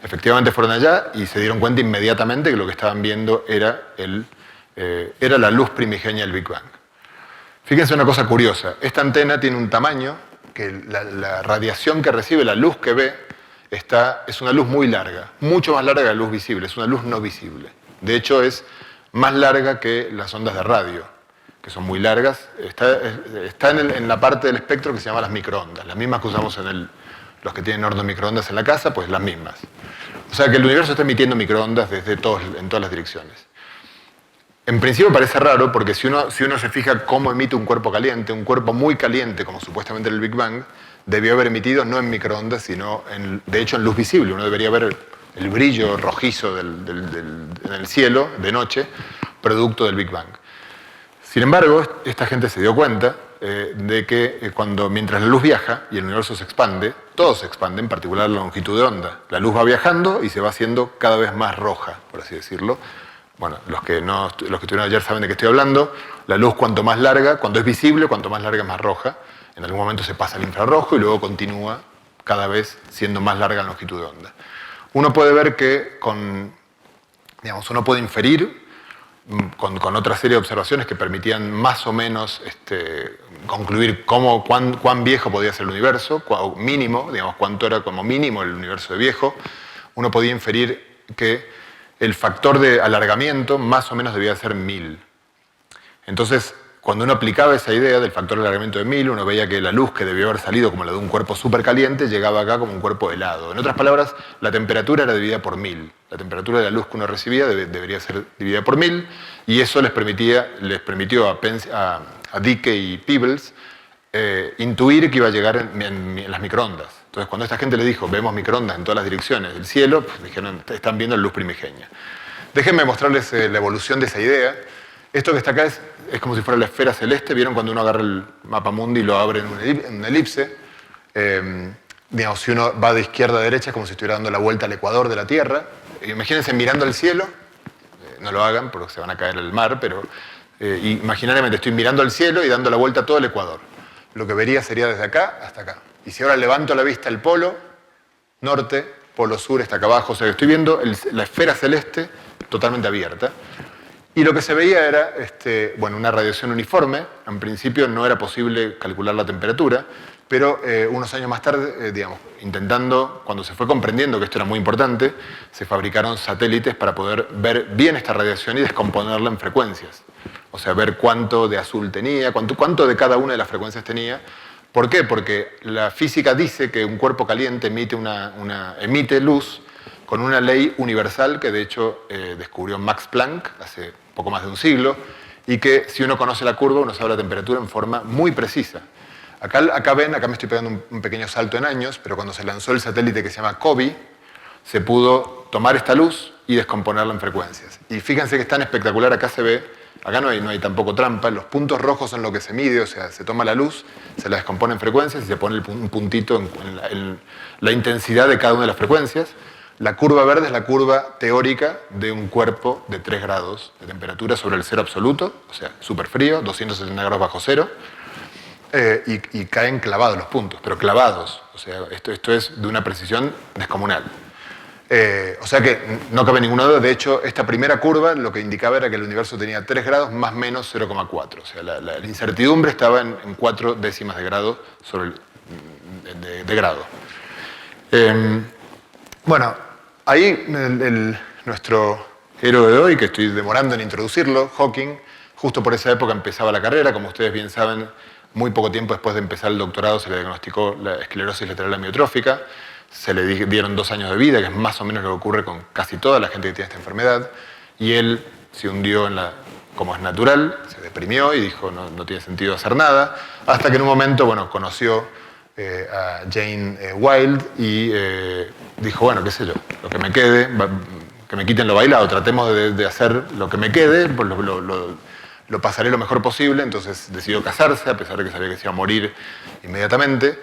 Efectivamente fueron allá y se dieron cuenta inmediatamente que lo que estaban viendo era la luz primigenia del Big Bang. Fíjense una cosa curiosa, esta antena tiene un tamaño que la radiación que recibe, la luz que ve, es una luz muy larga, mucho más larga que la luz visible, es una luz no visible. De hecho, es más larga que las ondas de radio, que son muy largas. Está en la parte del espectro que se llama las microondas, las mismas que usamos los que tienen horno de microondas en la casa, pues las mismas. O sea que el universo está emitiendo microondas en todas las direcciones. En principio parece raro porque si uno se fija cómo emite un cuerpo caliente, un cuerpo muy caliente como supuestamente el Big Bang, debió haber emitido no en microondas, sino de hecho en luz visible. Uno debería ver el brillo rojizo en el cielo de noche, producto del Big Bang. Sin embargo, esta gente se dio cuenta de que mientras la luz viaja y el universo se expande, todo se expande, en particular la longitud de onda. La luz va viajando y se va haciendo cada vez más roja, por así decirlo. Bueno, los que estuvieron ayer saben de qué estoy hablando. La luz cuanto más larga, cuando es visible, cuanto más larga es más roja. En algún momento se pasa al infrarrojo y luego continúa cada vez siendo más larga la longitud de onda. Uno puede ver que uno puede inferir con otra serie de observaciones que permitían más o menos concluir cuán viejo podía ser el universo, mínimo, digamos, cuánto era como mínimo el universo de viejo. Uno podía inferir que el factor de alargamiento más o menos debía ser 1000. Entonces, cuando uno aplicaba esa idea del factor de alargamiento de 1000, uno veía que la luz que debió haber salido como la de un cuerpo supercaliente llegaba acá como un cuerpo helado. En otras palabras, la temperatura era dividida por 1000. La temperatura de la luz que uno recibía debería ser dividida por 1000 y eso les permitió a Dicke y Peebles intuir que iba a llegar en las microondas. Entonces, cuando esta gente le dijo, vemos microondas en todas las direcciones del cielo, pues dijeron, están viendo la luz primigenia. Déjenme mostrarles la evolución de esa idea. Esto que está acá es como si fuera la esfera celeste. ¿Vieron cuando uno agarra el mapa mundi y lo abre en una elipse? Digamos, si uno va de izquierda a derecha es como si estuviera dando la vuelta al ecuador de la Tierra. Imagínense mirando al cielo. No lo hagan porque se van a caer al mar, pero imaginariamente estoy mirando al cielo y dando la vuelta a todo el ecuador. Lo que vería sería desde acá hasta acá. Y si ahora levanto la vista al polo norte, polo sur está acá abajo, o sea que estoy viendo la esfera celeste totalmente abierta. Y lo que se veía era bueno, una radiación uniforme. En principio no era posible calcular la temperatura, pero unos años más tarde, digamos, intentando, cuando se fue comprendiendo que esto era muy importante, se fabricaron satélites para poder ver bien esta radiación y descomponerla en frecuencias. O sea, ver cuánto de azul tenía, cuánto de cada una de las frecuencias tenía. ¿Por qué? Porque la física dice que un cuerpo caliente emite luz con una ley universal que de hecho descubrió Max Planck hace poco más de un siglo, y que si uno conoce la curva, uno sabe la temperatura en forma muy precisa. Acá ven, acá me estoy pegando un pequeño salto en años, pero cuando se lanzó el satélite que se llama COBE, se pudo tomar esta luz y descomponerla en frecuencias. Y fíjense que es tan espectacular, acá se ve, acá no hay tampoco trampa, los puntos rojos son lo que se mide, o sea, se toma la luz, se la descompone en frecuencias y se pone un puntito en la intensidad de cada una de las frecuencias. La curva verde es la curva teórica de un cuerpo de 3 grados de temperatura sobre el cero absoluto, o sea, súper frío, 270 grados bajo cero, y caen clavados los puntos, pero clavados, o sea, esto es de una precisión descomunal. O sea que no cabe ninguna duda, de hecho, esta primera curva lo que indicaba era que el universo tenía 3 grados más menos 0,4, o sea, la incertidumbre estaba en 4 décimas de grado sobre de grado. Bueno, ahí nuestro héroe de hoy, que estoy demorando en introducirlo, Hawking, justo por esa época empezaba la carrera, como ustedes bien saben, muy poco tiempo después de empezar el doctorado se le diagnosticó la esclerosis lateral amiotrófica, se le dieron 2 años de vida, que es más o menos lo que ocurre con casi toda la gente que tiene esta enfermedad, y él se hundió como es natural, se deprimió y dijo no tiene sentido hacer nada, hasta que en un momento, bueno, conoció a Jane Wilde y dijo, bueno, qué sé yo, lo que me quede, que me quiten lo bailado, tratemos de hacer lo que me quede, pues lo pasaré lo mejor posible. Entonces decidió casarse, a pesar de que sabía que se iba a morir inmediatamente,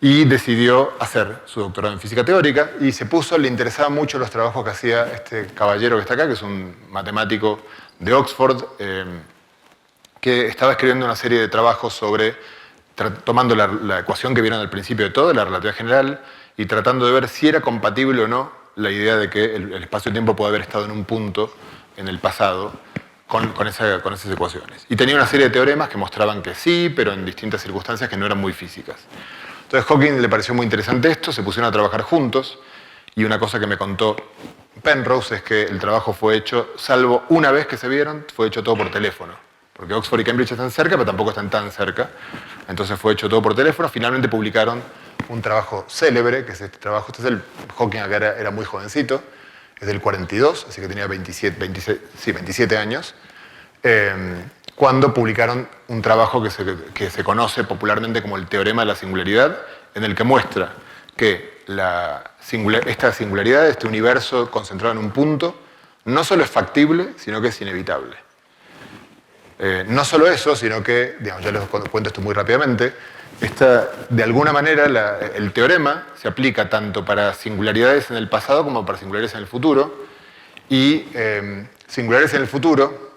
y decidió hacer su doctorado en física teórica y le interesaban mucho los trabajos que hacía este caballero que está acá, que es un matemático de Oxford, que estaba escribiendo una serie de trabajos sobre, tomando la ecuación que vieron al principio de todo, la relatividad general, y tratando de ver si era compatible o no la idea de que el espacio-tiempo puede haber estado en un punto en el pasado con esas ecuaciones. Y tenía una serie de teoremas que mostraban que sí, pero en distintas circunstancias que no eran muy físicas. Entonces a Hawking le pareció muy interesante esto, se pusieron a trabajar juntos, y una cosa que me contó Penrose es que el trabajo fue hecho, salvo una vez que se vieron, fue hecho todo por teléfono. Porque Oxford y Cambridge están cerca, pero tampoco están tan cerca. Entonces fue hecho todo por teléfono. Finalmente publicaron un trabajo célebre, que es este trabajo. Este es Hawking, acá era muy jovencito, es del 42, así que tenía 27 años, cuando publicaron un trabajo que se conoce popularmente como el teorema de la singularidad, en el que muestra que esta singularidad, este universo concentrado en un punto, no solo es factible, sino que es inevitable. No solo eso, sino que, digamos, ya les cuento esto muy rápidamente, de alguna manera el teorema se aplica tanto para singularidades en el pasado como para singularidades en el futuro, y singularidades en el futuro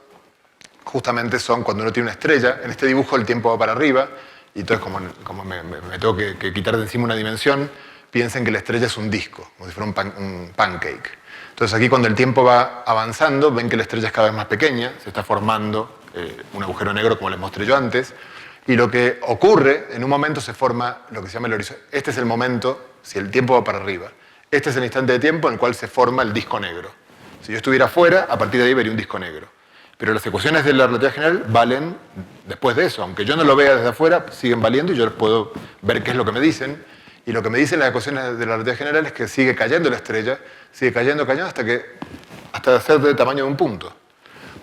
justamente son cuando uno tiene una estrella. En este dibujo el tiempo va para arriba, y entonces como me tengo que quitar de encima una dimensión, piensen que la estrella es un disco, como si fuera un pancake. Entonces aquí cuando el tiempo va avanzando, ven que la estrella es cada vez más pequeña, se está formando un agujero negro como les mostré yo antes, y lo que ocurre, en un momento se forma lo que se llama el horizonte. Este es el momento, si el tiempo va para arriba. Este es el instante de tiempo en el cual se forma el disco negro. Si yo estuviera afuera, a partir de ahí vería un disco negro. Pero las ecuaciones de la relatividad general valen después de eso. Aunque yo no lo vea desde afuera, siguen valiendo y yo puedo ver qué es lo que me dicen. Y lo que me dicen las ecuaciones de la relatividad general es que sigue cayendo la estrella, sigue cayendo hasta ser del tamaño de un punto.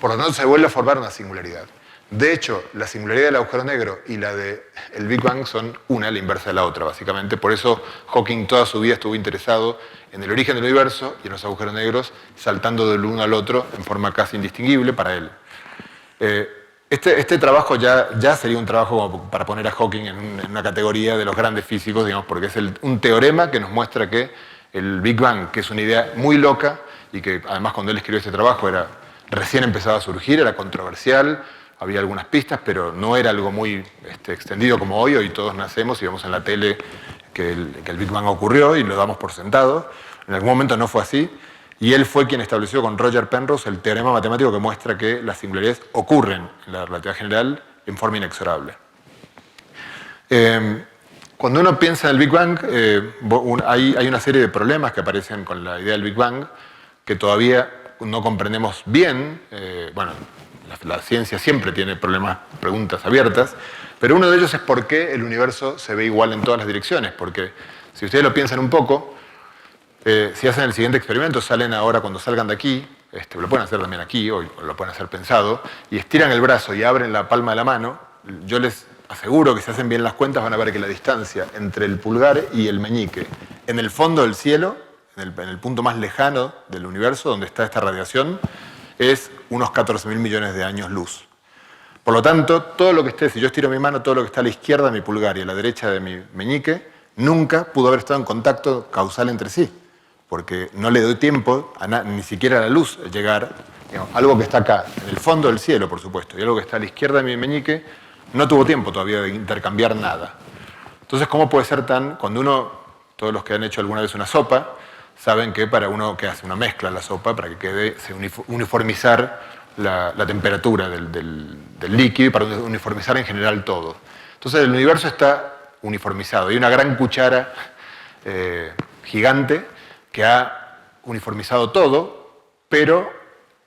Por lo tanto, se vuelve a formar una singularidad. De hecho, la singularidad del agujero negro y la del Big Bang son una, la inversa de la otra, básicamente. Por eso Hawking toda su vida estuvo interesado en el origen del universo y en los agujeros negros, saltando del uno al otro en forma casi indistinguible para él. Este trabajo ya sería un trabajo como para poner a Hawking en una categoría de los grandes físicos, digamos, porque es un teorema que nos muestra que el Big Bang, que es una idea muy loca y que además cuando él escribió este trabajo recién empezaba a surgir, era controversial, había algunas pistas, pero no era algo muy extendido como hoy. Hoy todos nacemos y vemos en la tele que el Big Bang ocurrió y lo damos por sentado. En algún momento no fue así. Y él fue quien estableció con Roger Penrose el teorema matemático que muestra que las singularidades ocurren en la relatividad general en forma inexorable. Cuando uno piensa en el Big Bang, hay una serie de problemas que aparecen con la idea del Big Bang que todavía no comprendemos bien. Bueno, la ciencia siempre tiene preguntas abiertas, pero uno de ellos es por qué el universo se ve igual en todas las direcciones. Porque si ustedes lo piensan un poco, si hacen el siguiente experimento, salen ahora cuando salgan de aquí, lo pueden hacer también aquí, o lo pueden hacer pensado, y estiran el brazo y abren la palma de la mano, yo les aseguro que si hacen bien las cuentas van a ver que la distancia entre el pulgar y el meñique, en el fondo del cielo, en el punto más lejano del universo, donde está esta radiación, es unos 14.000 millones de años luz. Por lo tanto, todo lo que esté, si yo estiro mi mano, todo lo que está a la izquierda de mi pulgar y a la derecha de mi meñique, nunca pudo haber estado en contacto causal entre sí, porque no le doy tiempo, ni siquiera a la luz, llegar. Digamos, algo que está acá, en el fondo del cielo, por supuesto, y algo que está a la izquierda de mi meñique, no tuvo tiempo todavía de intercambiar nada. Entonces, ¿cómo puede ser todos los que han hecho alguna vez una sopa, saben que para uno que hace una mezcla en la sopa, para que quede, uniformizar la temperatura del líquido y para uniformizar en general todo. Entonces el universo está uniformizado. Hay una gran cuchara gigante que ha uniformizado todo, pero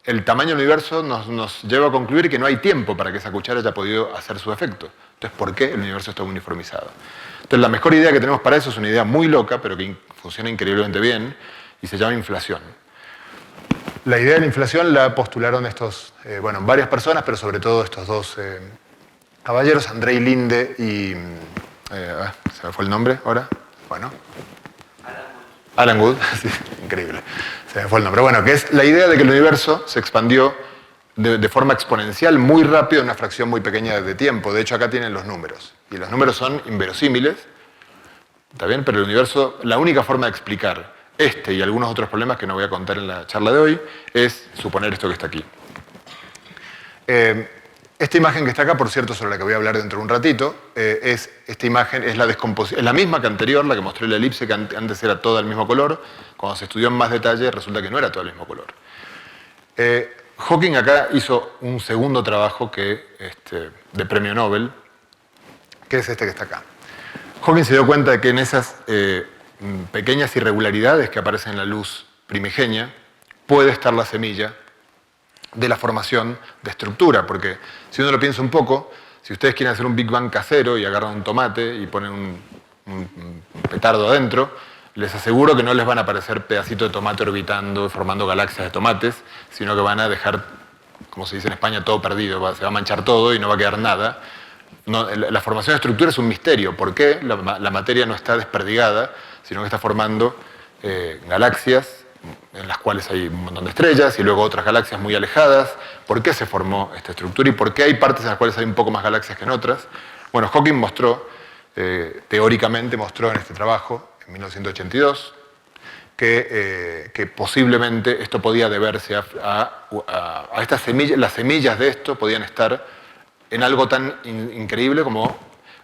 el tamaño del universo nos lleva a concluir que no hay tiempo para que esa cuchara haya podido hacer su efecto. Entonces, ¿por qué el universo está uniformizado? Entonces, la mejor idea que tenemos para eso es una idea muy loca, pero que funciona increíblemente bien, y se llama inflación. La idea de la inflación la postularon varias personas, pero sobre todo estos dos caballeros, Andrei Linde y... ¿se me fue el nombre ahora? Bueno. Alan Wood, sí, increíble. Se me fue el nombre. Bueno, que es la idea de que el universo se expandió de forma exponencial muy rápido en una fracción muy pequeña de tiempo. De hecho, acá tienen los números. Y los números son inverosímiles, ¿está bien? Pero el universo, la única forma de explicar y algunos otros problemas que no voy a contar en la charla de hoy, es suponer esto que está aquí. Esta imagen que está acá, por cierto, sobre la que voy a hablar dentro de un ratito, esta imagen es la misma que anterior, la que mostré la elipse, que antes era toda el mismo color. Cuando se estudió en más detalle, resulta que no era todo el mismo color. Hawking acá hizo un segundo trabajo de premio Nobel, que es este que está acá. Hawking se dio cuenta de que en esas pequeñas irregularidades que aparecen en la luz primigenia puede estar la semilla de la formación de estructura, porque si uno lo piensa un poco, si ustedes quieren hacer un Big Bang casero y agarran un tomate y ponen un petardo adentro, les aseguro que no les van a aparecer pedacitos de tomate orbitando, formando galaxias de tomates, sino que van a dejar, como se dice en España, todo perdido, se va a manchar todo y no va a quedar nada. No, la formación de estructura es un misterio. ¿Por qué la materia no está desperdigada, sino que está formando galaxias en las cuales hay un montón de estrellas y luego otras galaxias muy alejadas? ¿Por qué se formó esta estructura y por qué hay partes en las cuales hay un poco más galaxias que en otras? Bueno, Hawking teóricamente mostró en este trabajo, en 1982, que posiblemente esto podía deberse a estas semillas. Las semillas de esto podían estar en algo tan increíble como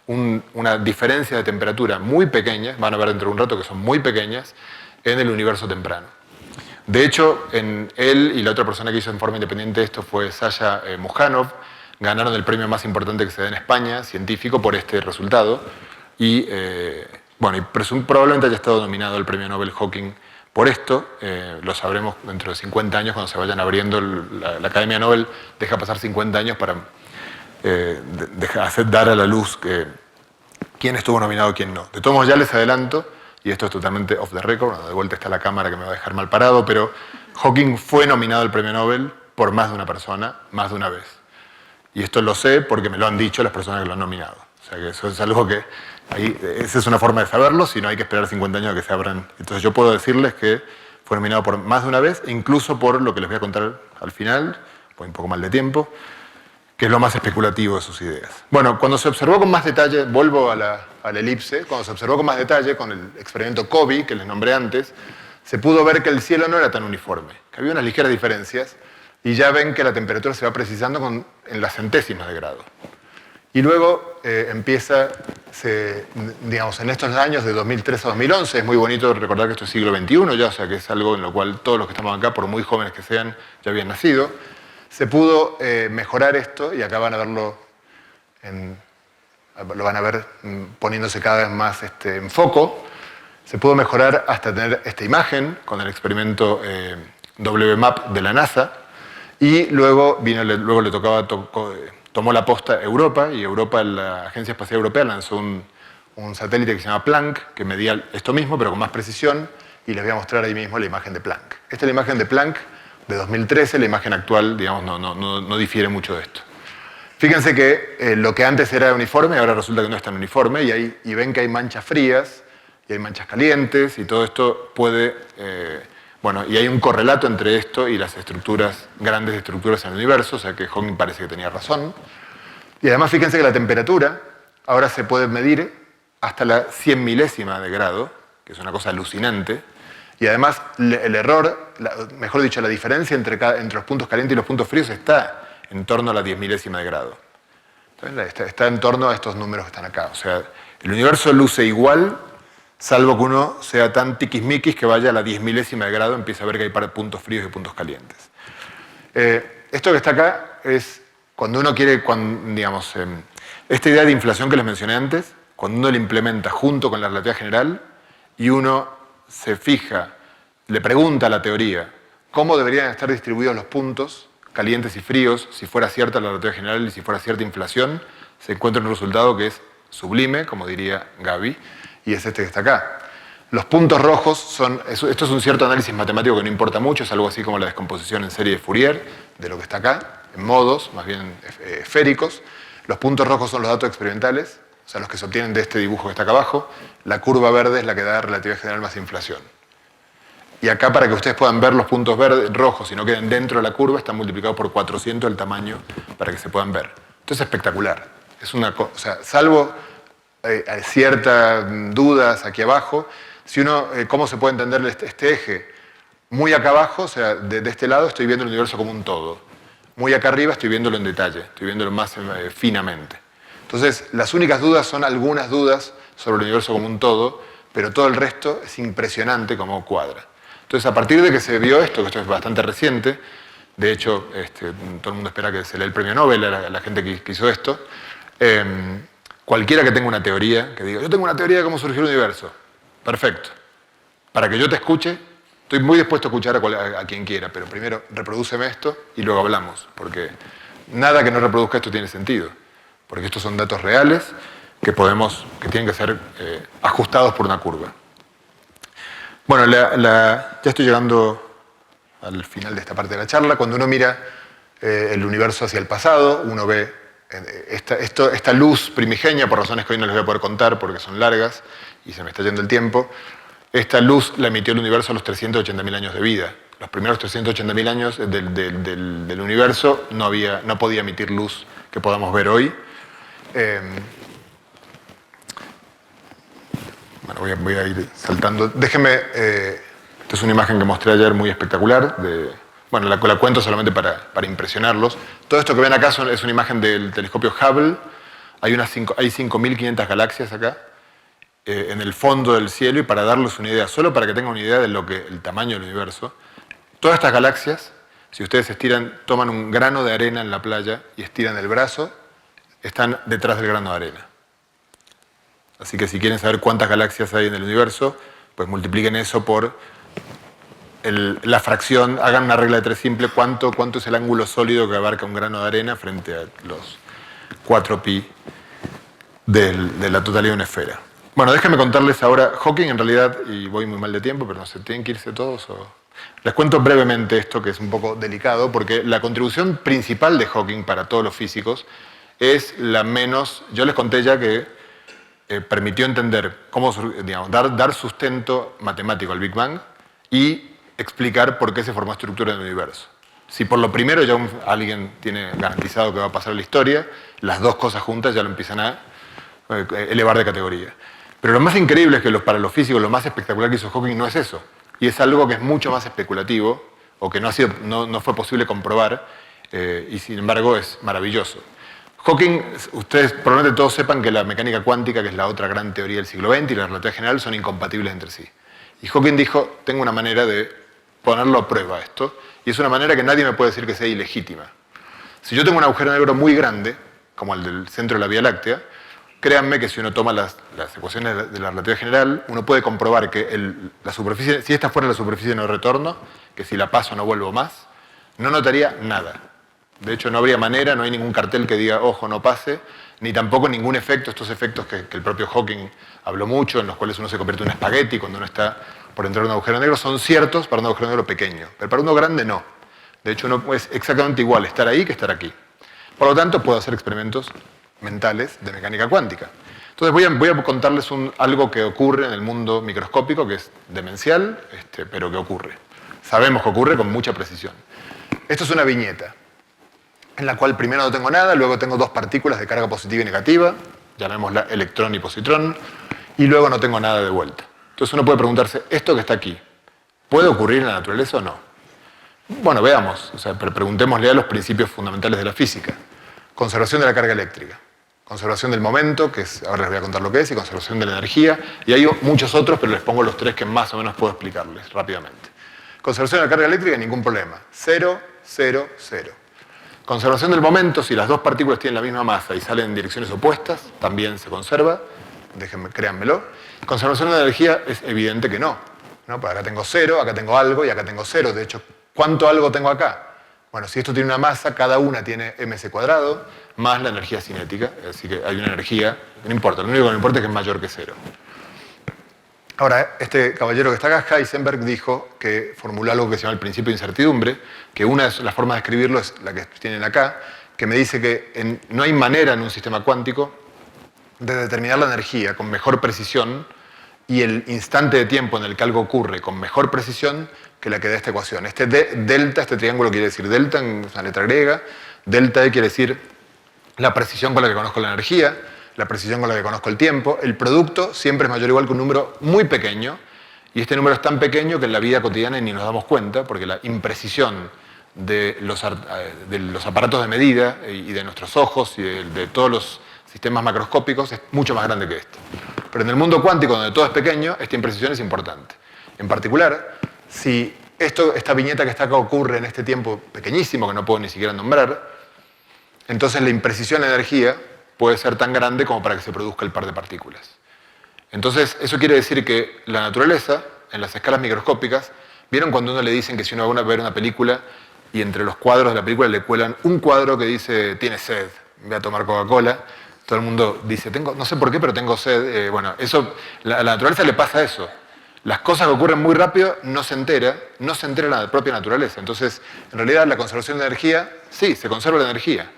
una diferencia de temperatura muy pequeña, van a ver dentro de un rato que son muy pequeñas, en el universo temprano. De hecho, él y la otra persona que hizo en forma independiente esto fue Sasha Mujanov, ganaron el premio más importante que se da en España, científico, por este resultado. Y probablemente haya estado nominado al premio Nobel Hawking por esto. Lo sabremos dentro de 50 años, cuando se vayan abriendo. La Academia Nobel deja pasar 50 años para dar a la luz quién estuvo nominado y quién no. De todos modos, ya les adelanto, y esto es totalmente off the record, de vuelta está la cámara que me va a dejar mal parado, pero Hawking fue nominado al premio Nobel por más de una persona, más de una vez. Y esto lo sé porque me lo han dicho las personas que lo han nominado. O sea que eso es algo que, esa es una forma de saberlo, si no hay que esperar 50 años a que se abran. Entonces yo puedo decirles que fue nominado por más de una vez, e incluso por lo que les voy a contar al final, voy un poco mal de tiempo, que es lo más especulativo de sus ideas. Bueno, cuando se observó con más detalle, vuelvo a la elipse, cuando se observó con más detalle, con el experimento COBE, que les nombré antes, se pudo ver que el cielo no era tan uniforme, que había unas ligeras diferencias, y ya ven que la temperatura se va precisando en las centésimas de grado. Y luego empieza, digamos, en estos años de 2003 a 2011, es muy bonito recordar que esto es siglo XXI ya, o sea que es algo en lo cual todos los que estamos acá, por muy jóvenes que sean, ya habían nacido. Se pudo mejorar esto, y acá van a verlo, lo van a ver poniéndose cada vez más en foco. Se pudo mejorar hasta tener esta imagen con el experimento WMAP de la NASA, y luego le tomó la posta Europa, y Europa, la Agencia Espacial Europea, lanzó un satélite que se llama Planck, que medía esto mismo, pero con más precisión, y les voy a mostrar ahí mismo la imagen de Planck. Esta es la imagen de Planck de 2013, la imagen actual, digamos, no difiere mucho de esto. Fíjense que lo que antes era uniforme, ahora resulta que no es tan uniforme, y ven que hay manchas frías, y hay manchas calientes, y todo esto puede... bueno, y hay un correlato entre esto y las grandes estructuras en el universo, o sea que Hawking parece que tenía razón. Y además fíjense que la temperatura ahora se puede medir hasta la 100 milésima de grado, que es una cosa alucinante, y además el error, mejor dicho, la diferencia entre los puntos calientes y los puntos fríos está en torno a la 10 milésima de grado. Está en torno a estos números que están acá. O sea, el universo luce igual, salvo que uno sea tan tiquismiquis que vaya a la 10 milésima de grado, empieza a ver que hay puntos fríos y puntos calientes. Esto que está acá es cuando uno quiere, digamos, esta idea de inflación que les mencioné antes, cuando uno la implementa junto con la relatividad general y uno se fija, le pregunta a la teoría cómo deberían estar distribuidos los puntos calientes y fríos si fuera cierta la relatividad general y si fuera cierta inflación, se encuentra un resultado que es sublime, como diría Gaby, y es este que está acá. Los puntos rojos son, esto es un cierto análisis matemático que no importa mucho, es algo así como la descomposición en serie de Fourier, de lo que está acá, en modos más bien esféricos. Los puntos rojos son los datos experimentales, o sea, los que se obtienen de este dibujo que está acá abajo. La curva verde es la que da relatividad general más inflación. Y acá, para que ustedes puedan ver los puntos rojos y no queden dentro de la curva, están multiplicados por 400 el tamaño para que se puedan ver. Esto es espectacular. Es una cosa, o sea, salvo ciertas dudas aquí abajo, si uno, ¿cómo se puede entender este eje? Muy acá abajo, o sea, de este lado estoy viendo el universo como un todo. Muy acá arriba estoy viéndolo en detalle, estoy viéndolo más finamente. Entonces, las únicas dudas son algunas dudas sobre el universo como un todo, pero todo el resto es impresionante como cuadra. Entonces, a partir de que se vio esto, que esto es bastante reciente, de hecho, todo el mundo espera que se lea el premio Nobel a la gente que hizo esto, cualquiera que tenga una teoría, que diga, yo tengo una teoría de cómo surgió el universo, perfecto. Para que yo te escuche, estoy muy dispuesto a escuchar a quien quiera, pero primero reprodúceme esto y luego hablamos, porque nada que no reproduzca esto tiene sentido. Porque estos son datos reales que tienen que ser ajustados por una curva. Bueno, ya estoy llegando al final de esta parte de la charla. Cuando uno mira el universo hacia el pasado, uno ve esta luz primigenia, por razones que hoy no les voy a poder contar porque son largas y se me está yendo el tiempo. Esta luz la emitió el universo a los 380.000 años de vida. Los primeros 380.000 años del universo no podía emitir luz que podamos ver hoy. Bueno, voy a ir saltando. Déjenme, esta es una imagen que mostré ayer muy espectacular. Bueno, la cuento solamente para impresionarlos. Todo esto que ven acá es una imagen del telescopio Hubble. Hay 5.500 galaxias acá, en el fondo del cielo, y para darles una idea, solo para que tengan una idea de el tamaño del universo, todas estas galaxias, si ustedes toman un grano de arena en la playa y estiran el brazo, están detrás del grano de arena. Así que si quieren saber cuántas galaxias hay en el universo, pues multipliquen eso por la fracción, hagan una regla de 3 simple, cuánto es el ángulo sólido que abarca un grano de arena frente a los 4pi de la totalidad de una esfera. Bueno, déjenme contarles ahora, Hawking en realidad, y voy muy mal de tiempo, pero no sé, ¿tienen que irse todos o...? Les cuento brevemente esto, que es un poco delicado, porque la contribución principal de Hawking para todos los físicos es la menos... Yo les conté ya que permitió entender cómo, digamos, dar sustento matemático al Big Bang y explicar por qué se formó estructura en el universo. Si por lo primero ya alguien tiene garantizado que va a pasar a la historia, las dos cosas juntas ya lo empiezan a elevar de categoría. Pero lo más increíble es que para los físicos lo más espectacular que hizo Hawking no es eso. Y es algo que es mucho más especulativo o que no fue posible comprobar y sin embargo es maravilloso. Hawking, ustedes probablemente todos sepan que la mecánica cuántica, que es la otra gran teoría del siglo XX, y la relatividad general son incompatibles entre sí. Y Hawking dijo, tengo una manera de ponerlo a prueba esto, y es una manera que nadie me puede decir que sea ilegítima. Si yo tengo un agujero negro muy grande, como el del centro de la Vía Láctea, créanme que si uno toma las ecuaciones de la relatividad general, uno puede comprobar que la superficie, si esta fuera la superficie de no retorno, que si la paso no vuelvo más, no notaría nada. De hecho, no habría manera, no hay ningún cartel que diga, ojo, no pase, ni tampoco ningún efecto, estos efectos que el propio Hawking habló mucho, en los cuales uno se convierte en un espagueti cuando uno está por entrar a un agujero negro, son ciertos para un agujero negro pequeño, pero para uno grande no. De hecho, no es exactamente igual estar ahí que estar aquí. Por lo tanto, puedo hacer experimentos mentales de mecánica cuántica. Entonces voy a contarles algo que ocurre en el mundo microscópico, que es demencial, pero que ocurre. Sabemos que ocurre con mucha precisión. Esto es una viñeta, en la cual primero no tengo nada, luego tengo dos partículas de carga positiva y negativa, llamémosla electrón y positrón, y luego no tengo nada de vuelta. Entonces uno puede preguntarse, ¿esto que está aquí, puede ocurrir en la naturaleza o no? Bueno, veamos, preguntémosle a los principios fundamentales de la física. Conservación de la carga eléctrica, conservación del momento, que ahora les voy a contar lo que es, y conservación de la energía, y hay muchos otros, pero les pongo los tres que más o menos puedo explicarles rápidamente. Conservación de la carga eléctrica, ningún problema. 0, 0, 0. Conservación del momento, si las dos partículas tienen la misma masa y salen en direcciones opuestas, también se conserva, créanmelo. Conservación de la energía es evidente que no. Pues acá tengo 0, acá tengo algo y acá tengo 0. De hecho, ¿cuánto algo tengo acá? Bueno, si esto tiene una masa, cada una tiene mc² más la energía cinética. Así que hay una energía, no importa, lo único que me importa es que es mayor que 0. Ahora, este caballero que está acá, Heisenberg, dijo que formuló algo que se llama el principio de incertidumbre, que una de las formas de escribirlo es la que tienen acá, que me dice que no hay manera en un sistema cuántico de determinar la energía con mejor precisión y el instante de tiempo en el que algo ocurre con mejor precisión que la que da esta ecuación. Delta, este triángulo quiere decir delta en una letra griega, delta E quiere decir la precisión con la que conozco la energía, la precisión con la que conozco el tiempo. El producto siempre es mayor o igual que un número muy pequeño, y este número es tan pequeño que en la vida cotidiana ni nos damos cuenta, porque la imprecisión de los aparatos de medida y de nuestros ojos y de todos los sistemas macroscópicos es mucho más grande que este. Pero en el mundo cuántico, donde todo es pequeño, esta imprecisión es importante. En particular, si esta viñeta que está acá ocurre en este tiempo pequeñísimo, que no puedo ni siquiera nombrar, entonces la imprecisión en energía puede ser tan grande como para que se produzca el par de partículas. Entonces, eso quiere decir que la naturaleza, en las escalas microscópicas, ¿vieron cuando uno le dicen que si uno va a ver una película y entre los cuadros de la película le cuelan un cuadro que dice tiene sed, voy a tomar Coca-Cola? Todo el mundo dice, no sé por qué, pero tengo sed. Bueno, a la naturaleza le pasa eso. Las cosas que ocurren muy rápido no se entera la propia naturaleza. Entonces, en realidad, la conservación de energía, sí, se conserva la energía,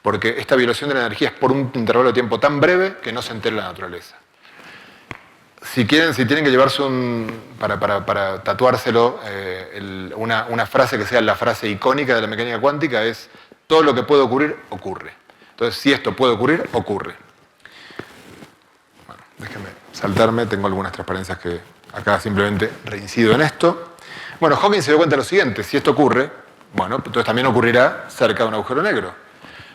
porque esta violación de la energía es por un intervalo de tiempo tan breve que no se entera la naturaleza. Si tienen que llevarse para tatuárselo, una frase que sea la frase icónica de la mecánica cuántica es: todo lo que puede ocurrir, ocurre. Entonces, si esto puede ocurrir, ocurre. Bueno, déjenme saltarme, tengo algunas transparencias que acá simplemente reincido en esto. Bueno, Hawking se dio cuenta de lo siguiente: si esto ocurre, bueno, entonces también ocurrirá cerca de un agujero negro.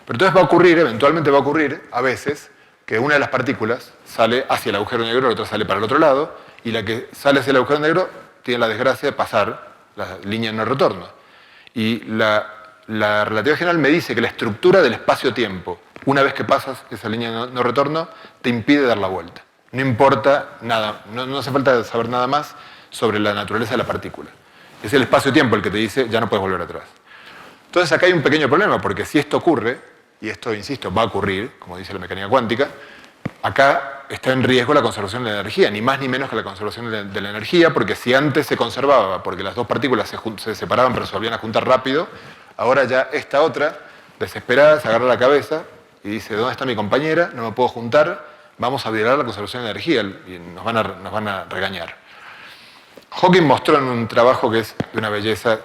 Pero entonces eventualmente va a ocurrir, a veces, que una de las partículas sale hacia el agujero negro, la otra sale para el otro lado, y la que sale hacia el agujero negro tiene la desgracia de pasar la línea de no retorno. Y la relatividad general me dice que la estructura del espacio-tiempo, una vez que pasas esa línea de no retorno, te impide dar la vuelta. No importa nada, no hace falta saber nada más sobre la naturaleza de la partícula. Es el espacio-tiempo el que te dice, ya no puedes volver atrás. Entonces acá hay un pequeño problema, porque si esto ocurre, y esto, insisto, va a ocurrir, como dice la mecánica cuántica, acá está en riesgo la conservación de la energía, ni más ni menos que la conservación de la energía, porque si antes se conservaba porque las dos partículas se separaban pero se volvían a juntar rápido, ahora ya esta otra, desesperada, se agarra la cabeza y dice, ¿dónde está mi compañera? No me puedo juntar, vamos a violar la conservación de energía y nos van a regañar. Hawking mostró en un trabajo que es de una belleza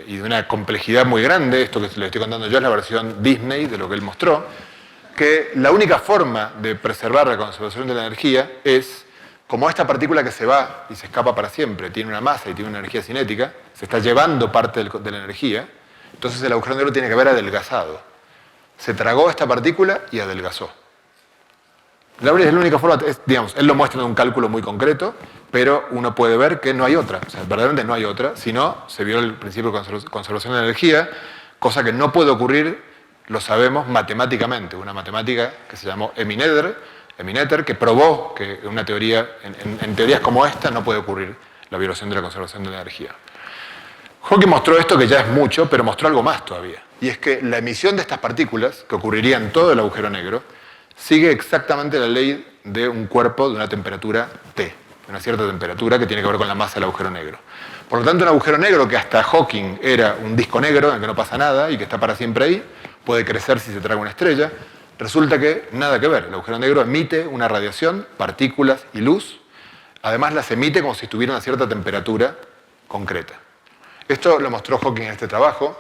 y de una complejidad muy grande, esto que les estoy contando yo es la versión Disney de lo que él mostró, que la única forma de preservar la conservación de la energía es, como esta partícula que se va y se escapa para siempre, tiene una masa y tiene una energía cinética, se está llevando parte de la energía, entonces el agujero negro tiene que haber adelgazado. Se tragó esta partícula y adelgazó. Es la única forma, digamos, él lo muestra en un cálculo muy concreto, pero uno puede ver que no hay otra, o sea, verdaderamente no hay otra, si no, se viola el principio de conservación de energía, cosa que no puede ocurrir, lo sabemos matemáticamente, una matemática que se llamó Emineter, que probó que una teoría, en teorías como esta no puede ocurrir la violación de la conservación de la energía. Hawking mostró esto que ya es mucho, pero mostró algo más todavía, y es que la emisión de estas partículas, que ocurriría en todo el agujero negro, sigue exactamente la ley de un cuerpo de una temperatura T, una cierta temperatura que tiene que ver con la masa del agujero negro. Por lo tanto, un agujero negro que hasta Hawking era un disco negro en el que no pasa nada y que está para siempre ahí, puede crecer si se traga una estrella, resulta que nada que ver. El agujero negro emite una radiación, partículas y luz, además las emite como si estuviera a una cierta temperatura concreta. Esto lo mostró Hawking en este trabajo,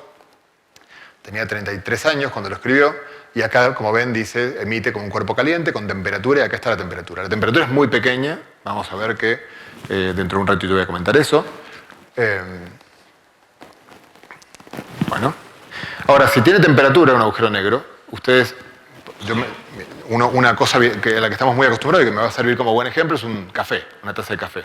tenía 33 años cuando lo escribió, y acá, como ven, dice, emite como un cuerpo caliente, con temperatura, y acá está la temperatura. La temperatura es muy pequeña, vamos a ver que dentro de un ratito voy a comentar eso. Bueno, ahora, si tiene temperatura un agujero negro, ustedes, una cosa a la que estamos muy acostumbrados y que me va a servir como buen ejemplo es un café, una taza de café.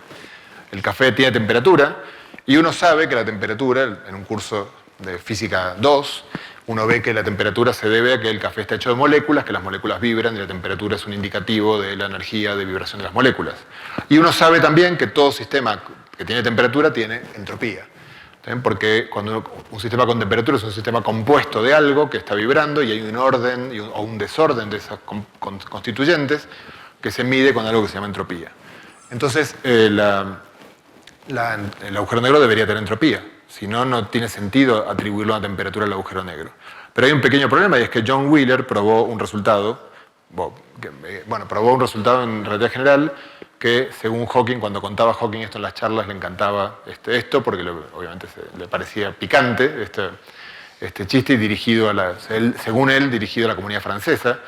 El café tiene temperatura, y uno sabe que la temperatura, en un curso de física 2, uno ve que la temperatura se debe a que el café está hecho de moléculas, que las moléculas vibran y la temperatura es un indicativo de la energía de vibración de las moléculas. Y uno sabe también que todo sistema que tiene temperatura tiene entropía. ¿También? Porque cuando un sistema con temperatura es un sistema compuesto de algo que está vibrando y hay un orden o un desorden de esas constituyentes que se mide con algo que se llama entropía. Entonces, el agujero negro debería tener entropía. Si no, no tiene sentido atribuirlo a una temperatura al agujero negro. Pero hay un pequeño problema y es que John Wheeler probó un resultado, probó un resultado en relatividad general que, según Hawking, cuando contaba Hawking esto en las charlas, le encantaba esto, porque obviamente le parecía picante este chiste y dirigido según él, dirigido a la comunidad francesa.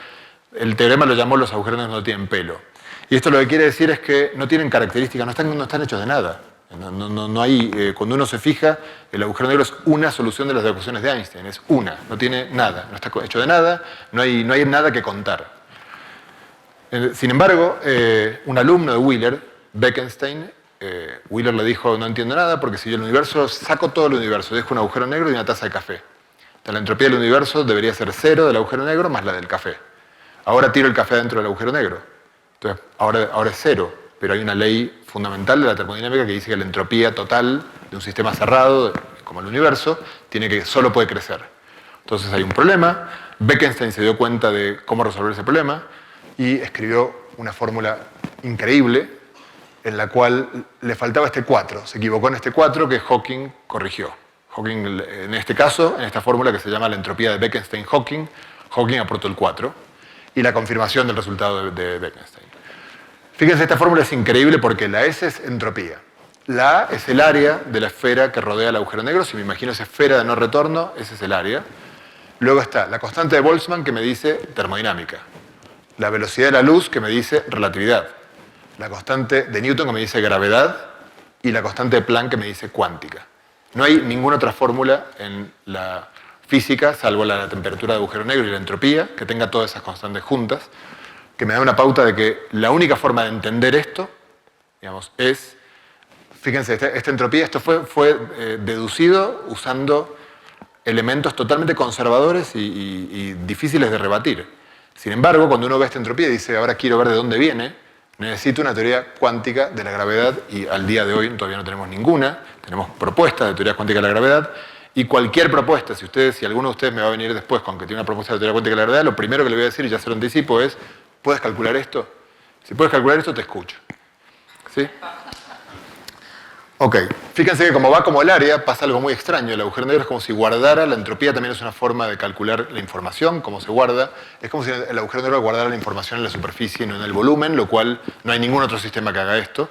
El teorema lo llamó los agujeros negros no tienen pelo. Y esto lo que quiere decir es que no tienen características, no están hechos de nada. No hay, cuando uno se fija, el agujero negro es una solución de las ecuaciones de Einstein, es una, no tiene nada, no está hecho de nada, no hay nada que contar. Sin embargo, un alumno de Wheeler, Bekenstein, Wheeler le dijo, no entiendo nada porque si yo el universo, saco todo el universo, dejo un agujero negro y una taza de café. Entonces, la entropía del universo debería ser 0 del agujero negro más la del café. Ahora tiro el café dentro del agujero negro, entonces ahora es 0. Pero hay una ley fundamental de la termodinámica que dice que la entropía total de un sistema cerrado, como el universo, solo puede crecer. Entonces hay un problema, Bekenstein se dio cuenta de cómo resolver ese problema y escribió una fórmula increíble en la cual le faltaba este 4. Se equivocó en este 4 que Hawking corrigió. Hawking, en este caso, en esta fórmula que se llama la entropía de Bekenstein-Hawking, Hawking aportó el 4 y la confirmación del resultado de Bekenstein. Fíjense, esta fórmula es increíble porque la S es entropía. La A es el área de la esfera que rodea el agujero negro. Si me imagino esa esfera de no retorno, ese es el área. Luego está la constante de Boltzmann que me dice termodinámica. La velocidad de la luz que me dice relatividad. La constante de Newton que me dice gravedad. Y la constante de Planck que me dice cuántica. No hay ninguna otra fórmula en la física, salvo la temperatura de agujero negro y la entropía, que tenga todas esas constantes juntas, que me da una pauta de que la única forma de entender esto, digamos, es, fíjense, esta entropía, esto fue deducido usando elementos totalmente conservadores y difíciles de rebatir. Sin embargo, cuando uno ve esta entropía y dice, ahora quiero ver de dónde viene, necesito una teoría cuántica de la gravedad, y al día de hoy todavía no tenemos ninguna, tenemos propuestas de teoría cuántica de la gravedad, y cualquier propuesta, si alguno de ustedes me va a venir después con que tiene una propuesta de teoría cuántica de la gravedad, lo primero que le voy a decir, y ya se lo anticipo, es ¿puedes calcular esto? Si puedes calcular esto, te escucho. ¿Sí? Ok, fíjense que como va como el área, pasa algo muy extraño. El agujero negro es como si guardara, la entropía también es una forma de calcular la información, cómo se guarda. Es como si el agujero negro guardara la información en la superficie y no en el volumen, lo cual no hay ningún otro sistema que haga esto.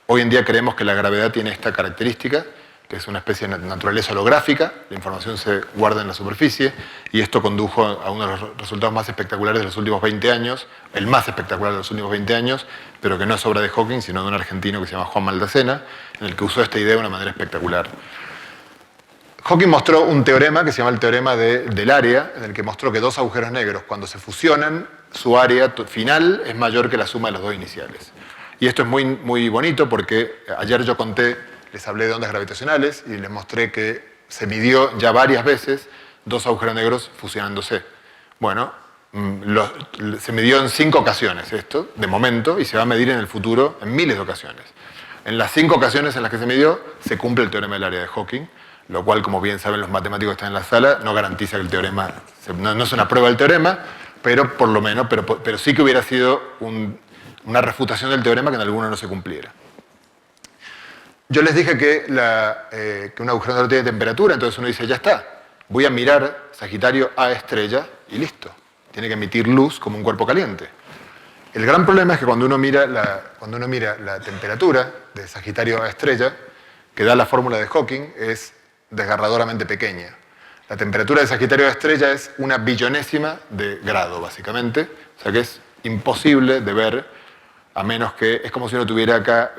Hoy en día creemos que la gravedad tiene esta característica, que es una especie de naturaleza holográfica, la información se guarda en la superficie, y esto condujo a uno de los resultados más espectaculares de los últimos 20 años, el más espectacular de los últimos 20 años, pero que no es obra de Hawking, sino de un argentino que se llama Juan Maldacena, en el que usó esta idea de una manera espectacular. Hawking mostró un teorema que se llama el teorema del área, en el que mostró que dos agujeros negros, cuando se fusionan, su área final es mayor que la suma de los dos iniciales. Y esto es muy, muy bonito porque ayer yo les hablé de ondas gravitacionales y les mostré que se midió ya varias veces dos agujeros negros fusionándose. Bueno, se midió en 5 ocasiones esto, de momento, y se va a medir en el futuro en miles de ocasiones. En las 5 ocasiones en las que se midió, se cumple el teorema del área de Hawking, lo cual, como bien saben los matemáticos que están en la sala, no garantiza que el teorema, no es una prueba del teorema, pero por lo menos, pero sí que hubiera sido una refutación del teorema que en alguno no se cumpliera. Yo les dije que un agujero negro tiene temperatura, entonces uno dice, ya está, voy a mirar Sagitario A estrella y listo. Tiene que emitir luz como un cuerpo caliente. El gran problema es que cuando uno mira la temperatura de Sagitario A estrella, que da la fórmula de Hawking, es desgarradoramente pequeña. La temperatura de Sagitario A estrella es 1 billonésima de grado, básicamente. O sea que es imposible de ver, a menos que... Es como si uno tuviera acá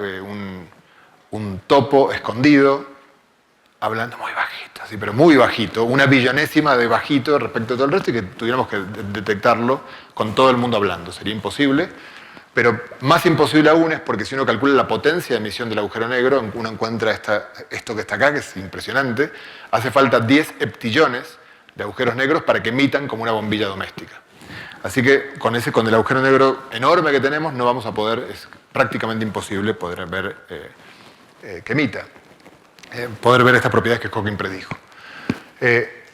un topo escondido, hablando muy bajito, así, pero muy bajito, 1 billonésima de bajito respecto a todo el resto, y que tuviéramos que detectarlo con todo el mundo hablando. Sería imposible, pero más imposible aún es porque si uno calcula la potencia de emisión del agujero negro, uno encuentra esto que está acá, que es impresionante. Hace falta 10 heptillones de agujeros negros para que emitan como una bombilla doméstica. Así que con el agujero negro enorme que tenemos no vamos a poder, es prácticamente imposible poder ver que emita, poder ver estas propiedades que Hawking predijo.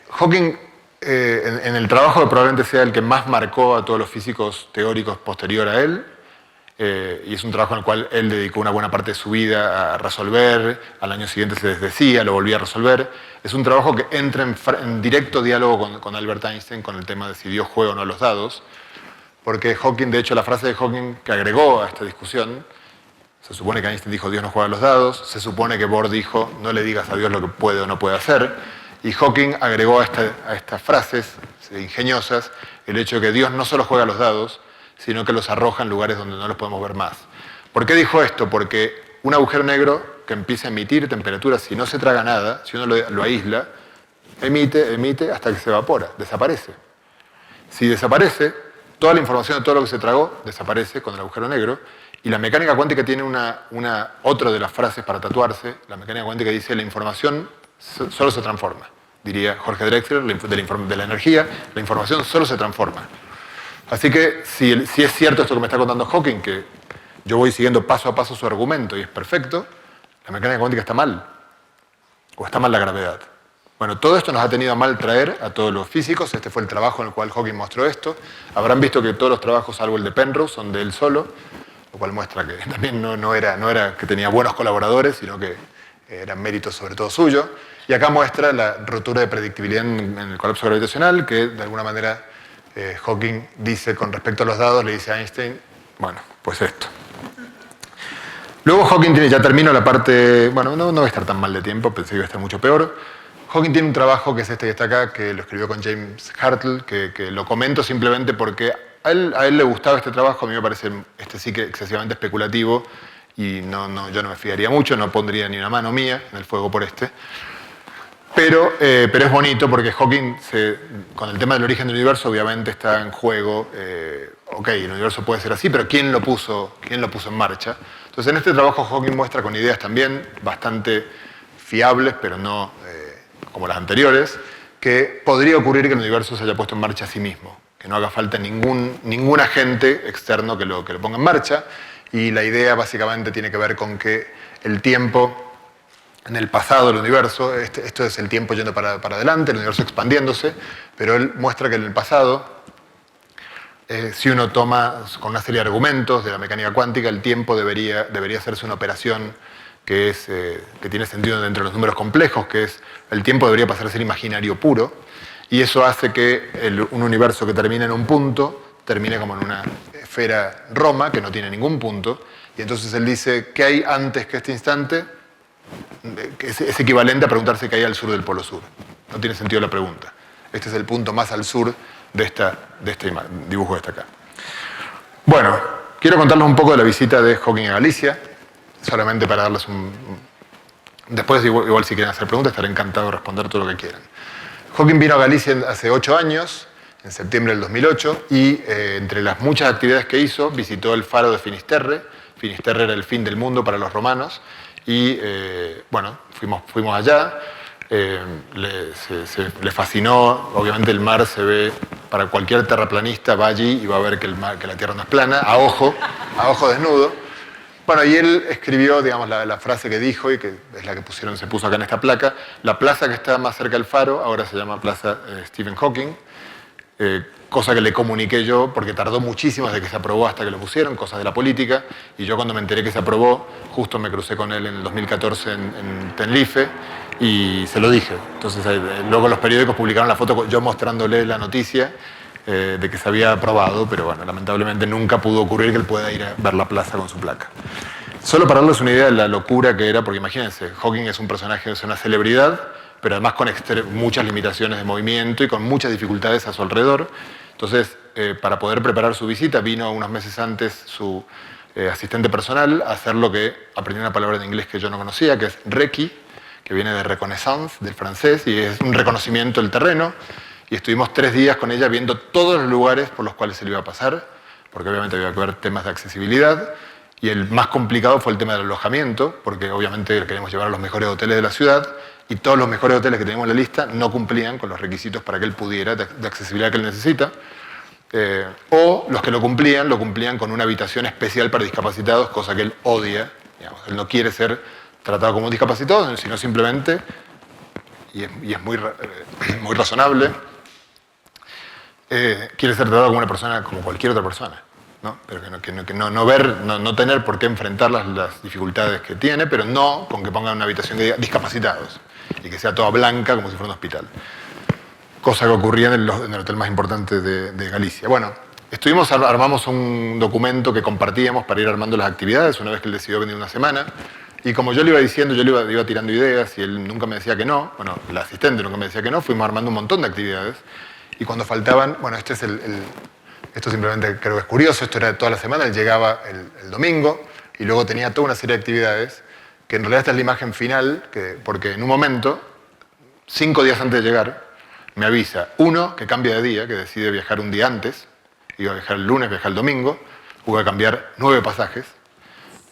Hawking, en el trabajo que probablemente sea el que más marcó a todos los físicos teóricos posterior a él, y es un trabajo en el cual él dedicó una buena parte de su vida a resolver, al año siguiente se desdecía, lo volvía a resolver. Es un trabajo que entra en directo diálogo con Albert Einstein con el tema de si Dios juega o no a los dados, porque Hawking, de hecho, la frase de Hawking que agregó a esta discusión, se supone que Einstein dijo Dios no juega a los dados, se supone que Bohr dijo no le digas a Dios lo que puede o no puede hacer, y Hawking agregó a estas frases ingeniosas el hecho de que Dios no solo juega a los dados, sino que los arroja en lugares donde no los podemos ver más. ¿Por qué dijo esto? Porque un agujero negro que empieza a emitir temperatura, si no se traga nada, si uno lo aísla, emite hasta que se evapora, desaparece. Si desaparece, toda la información de todo lo que se tragó desaparece con el agujero negro, y la mecánica cuántica tiene otra de las frases para tatuarse. La mecánica cuántica dice la información solo se transforma. Diría Jorge Drexler, de la energía, la información solo se transforma. Así que si es cierto esto que me está contando Hawking, que yo voy siguiendo paso a paso su argumento y es perfecto, la mecánica cuántica está mal. O está mal la gravedad. Bueno, todo esto nos ha tenido a mal traer a todos los físicos. Este fue el trabajo en el cual Hawking mostró esto. Habrán visto que todos los trabajos, salvo el de Penrose, son de él solo, lo cual muestra que también no era que tenía buenos colaboradores, sino que eran méritos sobre todo suyo. Y acá muestra la rotura de predictibilidad en el colapso gravitacional, que de alguna manera Hawking dice con respecto a los dados, le dice a Einstein, bueno, pues esto. Luego Hawking ya termino la parte, bueno, no voy a estar tan mal de tiempo, pensé que iba a estar mucho peor. Hawking tiene un trabajo que es este que está acá, que lo escribió con James Hartle, que lo comento simplemente porque a él le gustaba este trabajo, a mí me parece este sí que excesivamente especulativo y yo no me fiaría mucho, no pondría ni una mano mía en el fuego por este. Pero es bonito porque Hawking, con el tema del origen del universo, obviamente está en juego, ok, el universo puede ser así, pero ¿quién lo puso en marcha? Entonces en este trabajo Hawking muestra con ideas también bastante fiables, pero no como las anteriores, que podría ocurrir que el universo se haya puesto en marcha a sí mismo, que no haga falta ningún agente externo que lo ponga en marcha, y la idea básicamente tiene que ver con que el tiempo en el pasado del universo, esto es el tiempo yendo para adelante, el universo expandiéndose, pero él muestra que en el pasado si uno toma con una serie de argumentos de la mecánica cuántica, el tiempo debería hacerse una operación que tiene sentido dentro de los números complejos, que es el tiempo debería pasar a ser imaginario puro, y eso hace que un universo que termina en un punto termine como en una esfera Roma, que no tiene ningún punto, y entonces él dice, ¿qué hay antes que este instante? Es equivalente a preguntarse qué hay al sur del Polo Sur. No tiene sentido la pregunta. Este es el punto más al sur de este dibujo que está acá. Bueno, quiero contarles un poco de la visita de Hawking a Galicia, solamente para darles Después, igual si quieren hacer preguntas, estaré encantado de responder todo lo que quieran. Hawking vino a Galicia hace 8 años, en septiembre del 2008, y entre las muchas actividades que hizo, visitó el faro de Finisterre. Finisterre era el fin del mundo para los romanos, y bueno, fuimos allá. Le fascinó, obviamente el mar se ve, para cualquier terraplanista va allí y va a ver que la Tierra no es plana, a ojo desnudo. Bueno, y él escribió, digamos, la frase que dijo y que es la que se puso acá en esta placa. La plaza que está más cerca del faro ahora se llama Plaza Stephen Hawking, cosa que le comuniqué yo porque tardó muchísimo desde que se aprobó hasta que lo pusieron, cosas de la política, y yo cuando me enteré que se aprobó, justo me crucé con él en el 2014 en Tenerife y se lo dije. Entonces luego los periódicos publicaron la foto yo mostrándole la noticia de que se había aprobado, pero bueno, lamentablemente nunca pudo ocurrir que él pueda ir a ver la plaza con su placa. Solo para darles una idea de la locura que era, porque imagínense, Hawking es un personaje, es una celebridad, pero además con muchas limitaciones de movimiento y con muchas dificultades a su alrededor. Entonces, para poder preparar su visita, vino unos meses antes su asistente personal a hacer lo que aprendí una palabra en inglés que yo no conocía, que es Reiki, que viene de reconnaissance, del francés, y es un reconocimiento del terreno. Y estuvimos 3 días con ella viendo todos los lugares por los cuales se le iba a pasar, porque obviamente había que ver temas de accesibilidad. Y el más complicado fue el tema del alojamiento, porque obviamente queríamos llevar a los mejores hoteles de la ciudad, y todos los mejores hoteles que teníamos en la lista no cumplían con los requisitos para que él pudiera, de accesibilidad que él necesita. O los que lo cumplían con una habitación especial para discapacitados, cosa que él odia. Digamos, él no quiere ser tratado como un discapacitado, sino simplemente, y es muy razonable, quiere ser tratado como una persona, como cualquier otra persona, ¿no? Pero no tener por qué enfrentar las dificultades que tiene, pero no con que pongan una habitación que diga discapacitados y que sea toda blanca como si fuera un hospital. Cosa que ocurría en el hotel más importante de Galicia. Bueno, armamos un documento que compartíamos para ir armando las actividades una vez que él decidió venir una semana. Y como yo le iba diciendo, yo le iba tirando ideas y él nunca me decía que no. Bueno, el asistente nunca me decía que no. Fuimos armando un montón de actividades. Y cuando faltaban, bueno, esto simplemente creo que es curioso, esto era toda la semana, él llegaba el domingo y luego tenía toda una serie de actividades, que en realidad esta es la imagen final, porque en un momento, 5 días antes de llegar, me avisa, uno, que cambia de día, que decide viajar un día antes, iba a viajar el lunes, viajar el domingo, hubo que cambiar 9 pasajes.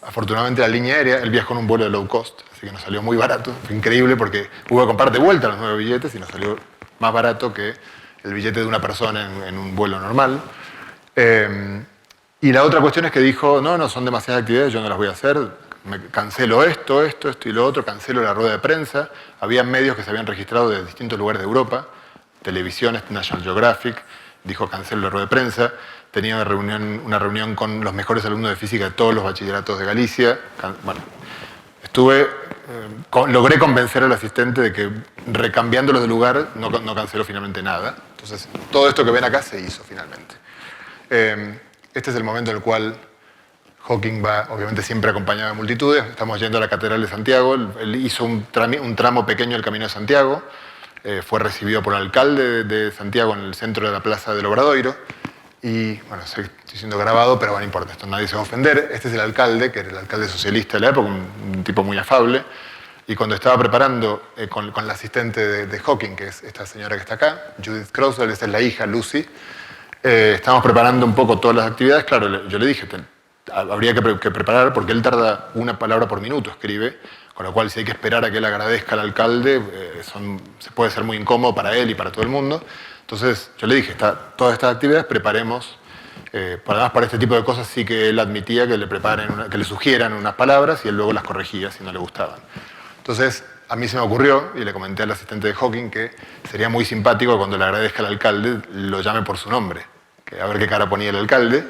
Afortunadamente la línea aérea, él viajó en un vuelo de low cost, así que nos salió muy barato, fue increíble porque hubo que comprar de vuelta los 9 billetes y nos salió más barato que el billete de una persona en un vuelo normal. Y la otra cuestión es que dijo, no son demasiadas actividades, yo no las voy a hacer, cancelo esto y lo otro, cancelo la rueda de prensa. Había medios que se habían registrado de distintos lugares de Europa, televisiones, National Geographic, dijo cancelo la rueda de prensa. Tenía una reunión con los mejores alumnos de física de todos los bachilleratos de Galicia. Bueno, logré convencer al asistente de que recambiándolos de lugar no canceló finalmente nada. Entonces, todo esto que ven acá se hizo finalmente. Este es el momento en el cual Hawking va, obviamente siempre acompañado de multitudes. Estamos yendo a la Catedral de Santiago. Él hizo un tramo pequeño del Camino de Santiago. Fue recibido por el alcalde de Santiago en el centro de la Plaza del Obradoiro. Y, bueno, estoy siendo grabado, pero bueno, no importa, esto nadie se va a ofender. Este es el alcalde, que era el alcalde socialista de la época, un tipo muy afable. Y cuando estaba preparando con la asistente de Hawking, que es esta señora que está acá, Judith Crosswell, esta es la hija, Lucy, estábamos preparando un poco todas las actividades. Claro, yo le dije, habría que preparar, porque él tarda una palabra por minuto, escribe, con lo cual si hay que esperar a que él agradezca al alcalde, se puede ser muy incómodo para él y para todo el mundo. Entonces yo le dije, todas estas actividades preparemos, además para este tipo de cosas sí que él admitía que le sugieran unas palabras y él luego las corregía si no le gustaban. Entonces a mí se me ocurrió, y le comenté al asistente de Hawking, que sería muy simpático cuando le agradezca al alcalde lo llame por su nombre, a ver qué cara ponía el alcalde,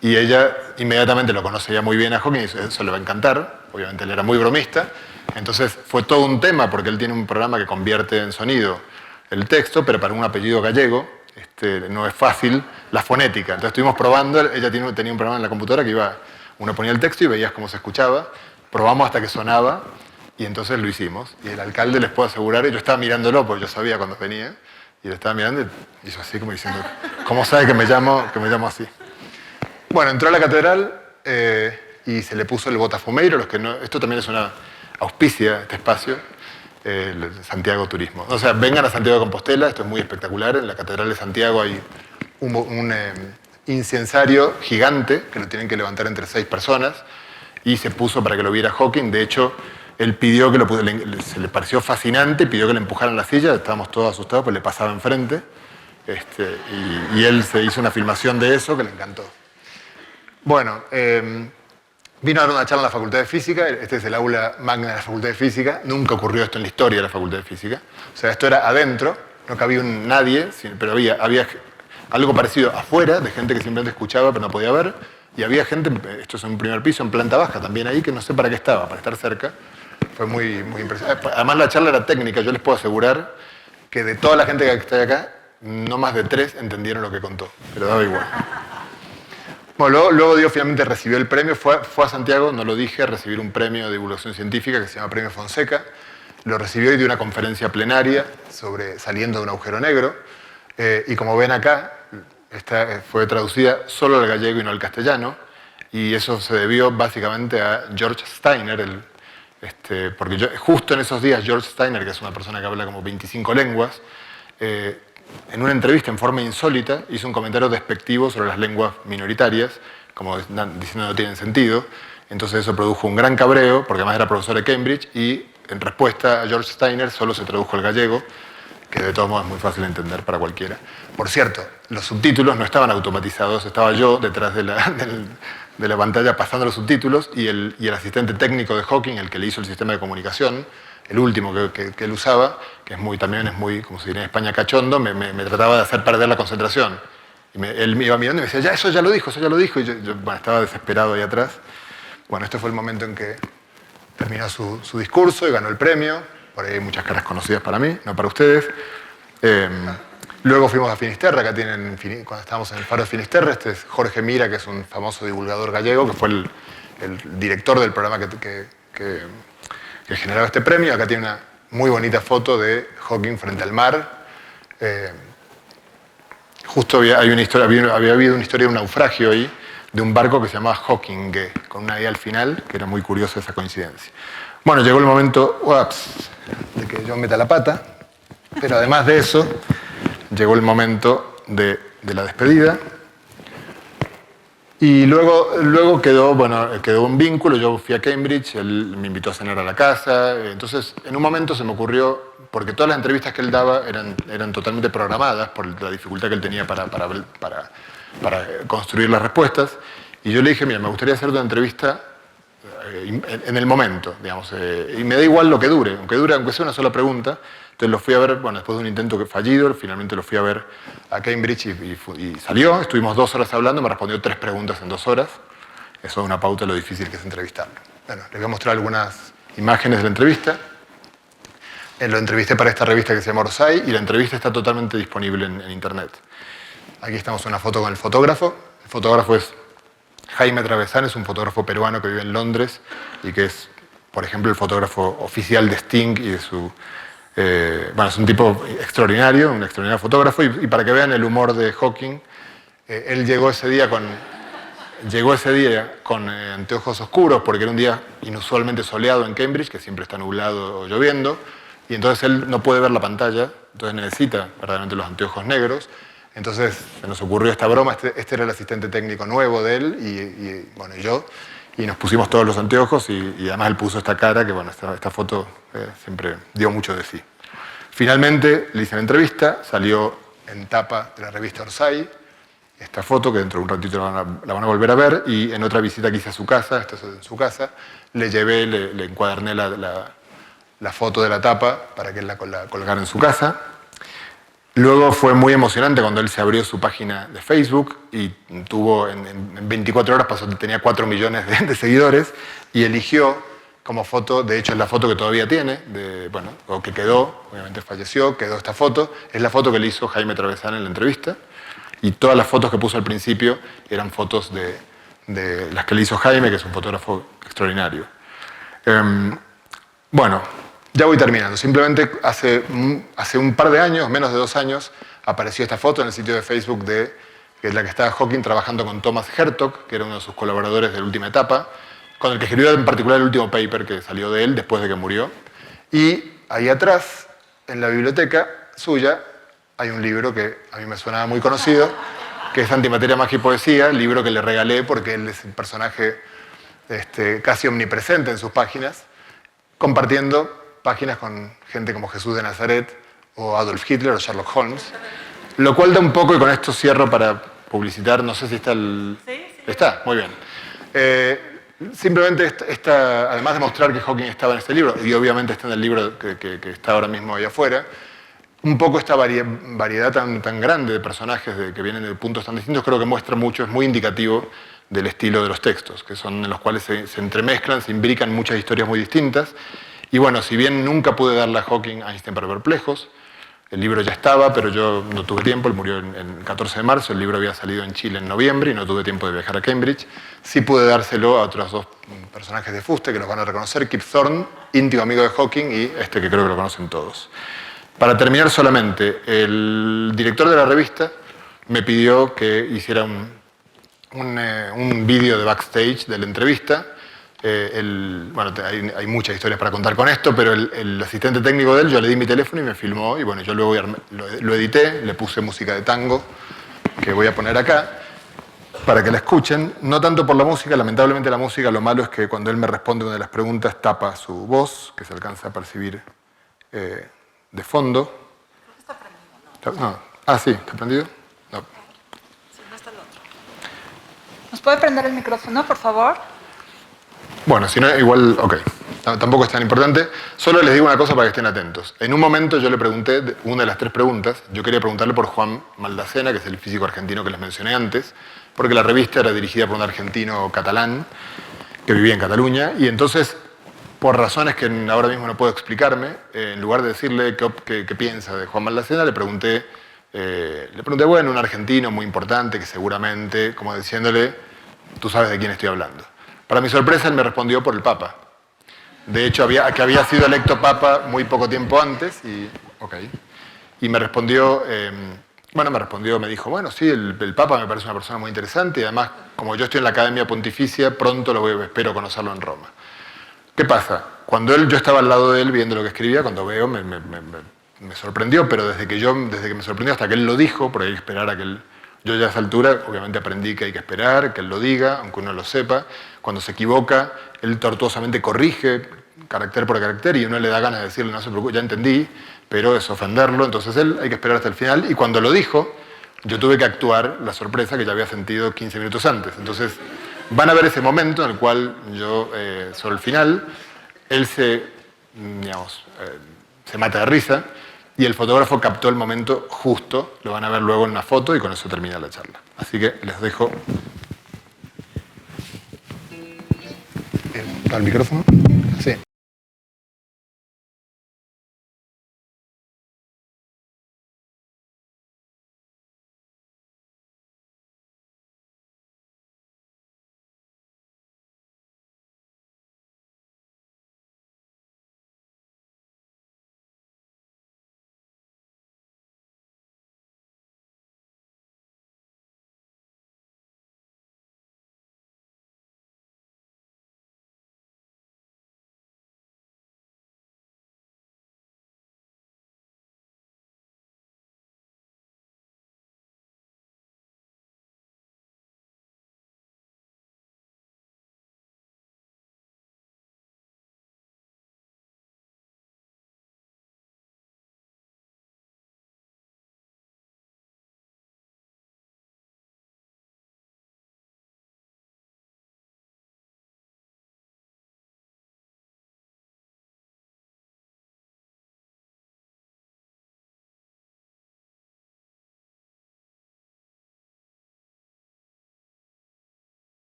y ella inmediatamente lo conoce ya muy bien a Hawking, y eso le va a encantar, obviamente él era muy bromista, entonces fue todo un tema porque él tiene un programa que convierte en sonido el texto, pero para un apellido gallego no es fácil la fonética. Entonces estuvimos probando, ella tenía un programa en la computadora que uno ponía el texto y veías cómo se escuchaba, probamos hasta que sonaba y entonces lo hicimos. Y el alcalde, les puedo asegurar, yo estaba mirándolo porque yo sabía cuando venía, y lo estaba mirando y hizo así como diciendo, ¿cómo sabe que me llamo así? Bueno, entró a la catedral y se le puso el botafumeiro, esto también es una auspicia, este espacio, Santiago Turismo. O sea, vengan a Santiago de Compostela, esto es muy espectacular. En la Catedral de Santiago hay un incensario gigante que lo tienen que levantar entre 6 personas y se puso para que lo viera Hawking. De hecho, él pidió que se le pareció fascinante, pidió que le empujaran la silla, estábamos todos asustados, pues le pasaba enfrente. Y él se hizo una filmación de eso que le encantó. Bueno, vino a dar una charla en la Facultad de Física, este es el aula magna de la Facultad de Física, nunca ocurrió esto en la historia de la Facultad de Física, o sea, esto era adentro, no cabía nadie, pero había algo parecido afuera, de gente que simplemente escuchaba pero no podía ver, y había gente, esto es en un primer piso, en planta baja también ahí, que no sé para qué estaba, para estar cerca, fue muy, muy impresionante. Además la charla era técnica, yo les puedo asegurar que de toda la gente que está acá, no más de 3 entendieron lo que contó, pero daba igual. Bueno, luego Dios finalmente recibió el premio, fue a Santiago, no lo dije, a recibir un premio de divulgación científica que se llama Premio Fonseca. Lo recibió y dio una conferencia plenaria sobre saliendo de un agujero negro. Y como ven acá, esta fue traducida solo al gallego y no al castellano. Y eso se debió básicamente a George Steiner, porque justo en esos días George Steiner, que es una persona que habla como 25 lenguas, en una entrevista en forma insólita hizo un comentario despectivo sobre las lenguas minoritarias, como diciendo no tienen sentido. Entonces eso produjo un gran cabreo, porque además era profesor de Cambridge, y en respuesta a George Steiner solo se tradujo el gallego, que de todos modos es muy fácil de entender para cualquiera. Por cierto, los subtítulos no estaban automatizados, estaba yo detrás de la pantalla pasando los subtítulos, y el asistente técnico de Hawking, el que le hizo el sistema de comunicación, el último que él usaba, que también es muy, como se diría en España, cachondo, me trataba de hacer perder la concentración. Él me iba mirando y me decía, eso ya lo dijo, y yo estaba desesperado ahí atrás. Bueno, este fue el momento en que terminó su discurso y ganó el premio. Por ahí hay muchas caras conocidas para mí, no para ustedes. Luego fuimos a Finisterre, acá tienen, cuando estábamos en el Faro de Finisterre, este es Jorge Mira, que es un famoso divulgador gallego, que fue el director del programa que generaba este premio. Acá tiene una muy bonita foto de Hawking frente al mar. Justo había habido una historia de un naufragio ahí, de un barco que se llamaba Hawking, con una E al final, que era muy curiosa esa coincidencia. Bueno, llegó el momento de que yo meta la pata, pero además de eso, llegó el momento de la despedida. Y luego quedó un vínculo, yo fui a Cambridge, él me invitó a cenar a la casa, entonces en un momento se me ocurrió, porque todas las entrevistas que él daba eran totalmente programadas por la dificultad que él tenía para construir las respuestas, y yo le dije, mira, me gustaría hacer una entrevista en el momento, digamos, y me da igual lo que dure, aunque sea una sola pregunta. Entonces lo fui a ver, después de un intento fallido, finalmente lo fui a ver a Cambridge y salió. Estuvimos 2 horas hablando, me respondió 3 preguntas en 2 horas. Eso es una pauta de lo difícil que es entrevistarlo. Bueno, les voy a mostrar algunas imágenes de la entrevista. Lo entrevisté para esta revista que se llama Orsay y la entrevista está totalmente disponible en internet. Aquí estamos en una foto con el fotógrafo. El fotógrafo es Jaime Travesán, es un fotógrafo peruano que vive en Londres y que es, por ejemplo, el fotógrafo oficial de Sting y de su... es un tipo extraordinario, un extraordinario fotógrafo, y para que vean el humor de Hawking, él llegó ese día con anteojos oscuros, porque era un día inusualmente soleado en Cambridge, que siempre está nublado o lloviendo, y entonces él no puede ver la pantalla, entonces necesita verdaderamente los anteojos negros. Entonces se nos ocurrió esta broma, este era el asistente técnico nuevo de él, y yo, y nos pusimos todos los anteojos y además él puso esta cara que, esta foto siempre dio mucho de sí. Finalmente le hice la entrevista, salió en tapa de la revista Orsay, esta foto que dentro de un ratito la van a volver a ver, y en otra visita que hice a su casa, esto es en su casa, le llevé, le encuaderné la foto de la tapa para que él la colgara en su casa. Luego fue muy emocionante cuando él se abrió su página de Facebook y tuvo en 24 horas tenía 4 millones de seguidores y eligió como foto, de hecho es la foto que todavía tiene, bueno, o que quedó, obviamente falleció, quedó esta foto, es la foto que le hizo Jaime Travesán en la entrevista y todas las fotos que puso al principio eran fotos de las que le hizo Jaime, que es un fotógrafo extraordinario. Bueno, ya voy terminando. Simplemente hace un par de años, menos de 2 años, apareció esta foto en el sitio de Facebook que es la que estaba Hawking trabajando con Thomas Hertog, que era uno de sus colaboradores de la última etapa, con el que escribió en particular el último paper que salió de él después de que murió. Y ahí atrás, en la biblioteca suya, hay un libro que a mí me suena muy conocido, que es Antimateria, Magia y Poesía, el libro que le regalé porque él es un personaje casi omnipresente en sus páginas, compartiendo páginas con gente como Jesús de Nazaret o Adolf Hitler o Sherlock Holmes, lo cual da un poco, y con esto cierro para publicitar, no sé si está el... Sí, sí. Está, muy bien. Simplemente además de mostrar que Hawking estaba en este libro, y obviamente está en el libro que está ahora mismo ahí afuera, un poco esta variedad tan grande de personajes que vienen de puntos tan distintos, creo que muestra mucho, es muy indicativo del estilo de los textos, que son en los cuales se entremezclan, se imbrican muchas historias muy distintas. Y bueno, si bien nunca pude darle a Hawking Einstein para perplejos, el libro ya estaba, pero yo no tuve tiempo, él murió el 14 de marzo, el libro había salido en Chile en noviembre y no tuve tiempo de viajar a Cambridge. Sí pude dárselo a otros 2 personajes de fuste que los van a reconocer, Kip Thorne, íntimo amigo de Hawking, y que creo que lo conocen todos. Para terminar solamente, el director de la revista me pidió que hiciera un vídeo de backstage de la entrevista. Bueno, hay muchas historias para contar con esto, pero el asistente técnico de él, yo le di mi teléfono y me filmó, y bueno, yo luego lo edité, le puse música de tango, que voy a poner acá, para que la escuchen. No tanto por la música, lamentablemente la música, lo malo es que cuando él me responde una de las preguntas tapa su voz, que se alcanza a percibir de fondo. Está prendido, ¿no? No. Ah, sí, ¿está prendido? No. Sí, no está el otro. ¿Nos puede prender el micrófono, por favor? Bueno, si no, igual, ok. Tampoco es tan importante. Solo les digo una cosa para que estén atentos. En un momento yo le pregunté, una de las 3 preguntas, yo quería preguntarle por Juan Maldacena, que es el físico argentino que les mencioné antes, porque la revista era dirigida por un argentino catalán que vivía en Cataluña, y entonces, por razones que ahora mismo no puedo explicarme, en lugar de decirle qué piensa de Juan Maldacena, le pregunté, bueno, un argentino muy importante que seguramente, como diciéndole, tú sabes de quién estoy hablando. Para mi sorpresa, él me respondió por el Papa. De hecho, que había sido electo Papa muy poco tiempo antes, y me respondió, me dijo, bueno, sí, el Papa me parece una persona muy interesante, y además, como yo estoy en la Academia Pontificia, pronto espero conocerlo en Roma. ¿Qué pasa? Cuando yo estaba al lado de él viendo lo que escribía, cuando veo, me sorprendió, pero desde que me sorprendió hasta que él lo dijo, porque hay que esperar a que él... Yo ya a esa altura, obviamente aprendí que hay que esperar, que él lo diga, aunque uno lo sepa. Cuando se equivoca, él tortuosamente corrige carácter por carácter y uno le da ganas de decirle, no se preocupe, ya entendí, pero es ofenderlo. Entonces él hay que esperar hasta el final. Y cuando lo dijo, yo tuve que actuar la sorpresa que ya había sentido 15 minutos antes. Entonces van a ver ese momento en el cual yo, sobre el final, él se mata de risa. Y el fotógrafo captó el momento justo, lo van a ver luego en una foto y con eso termina la charla. Así que les dejo... ¿Al micrófono? Sí.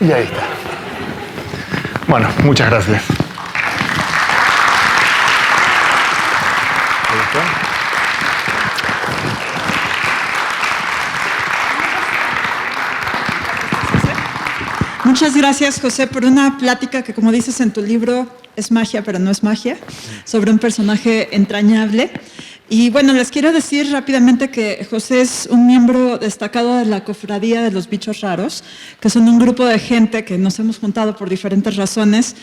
Y ahí está. Bueno, muchas gracias. Ahí está. Muchas gracias, José, por una plática que, como dices en tu libro, es magia, pero no es magia, sobre un personaje entrañable. Y bueno, les quiero decir rápidamente que José es un miembro destacado de la Cofradía de los Bichos Raros, que son un grupo de gente que nos hemos juntado por diferentes razones,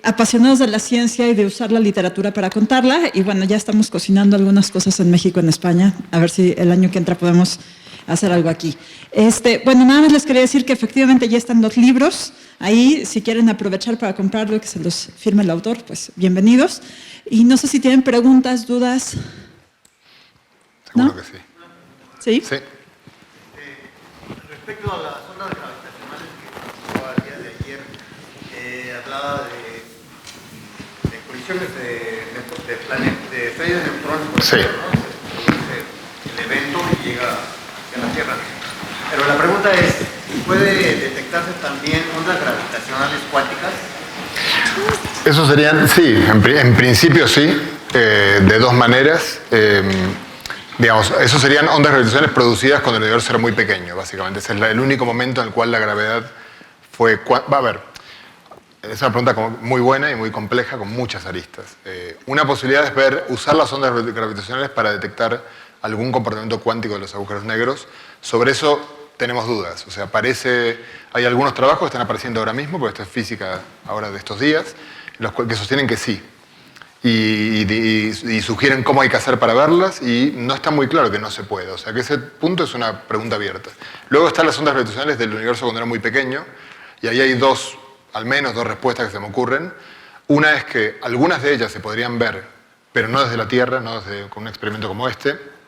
apasionados de la ciencia y de usar la literatura para contarla. Y bueno, ya estamos cocinando algunas cosas en México, en España, a ver si el año que entra podemos hacer algo aquí. Bueno, nada más les quería decir que efectivamente ya están los libros ahí. Si quieren aprovechar para comprarlo y que se los firme el autor, pues bienvenidos. Y no sé si tienen preguntas, dudas. Seguro ¿No? que sí. ¿Sí? Sí. Respecto a las ondas gravitacionales que comentó el día de ayer, hablaba de colisiones de planetas, de estrellas de neutrones, por Sí. ejemplo, ¿no? Se produce el evento y llega hacia la Tierra. Pero la pregunta es, ¿puede detectarse también ondas gravitacionales cuánticas? Eso serían, sí, en principio sí, de dos maneras. Digamos, eso serían ondas gravitacionales producidas cuando el universo era muy pequeño, básicamente. Ese es el único momento en el cual la gravedad fue... Va a ver, es una pregunta muy buena y muy compleja, con muchas aristas. Una posibilidad es usar las ondas gravitacionales para detectar algún comportamiento cuántico de los agujeros negros. Sobre eso tenemos dudas. O sea, hay algunos trabajos que están apareciendo ahora mismo, porque esto es física ahora de estos días, que sostienen que sí. Y sugieren cómo hay que hacer para verlas, y no está muy claro que no se puede. O sea, que ese punto es una pregunta abierta. Luego están las ondas gravitacionales del universo cuando era muy pequeño, y ahí hay al menos dos respuestas que se me ocurren. Una es que algunas de ellas se podrían ver, pero no desde la Tierra, no con un experimento como este.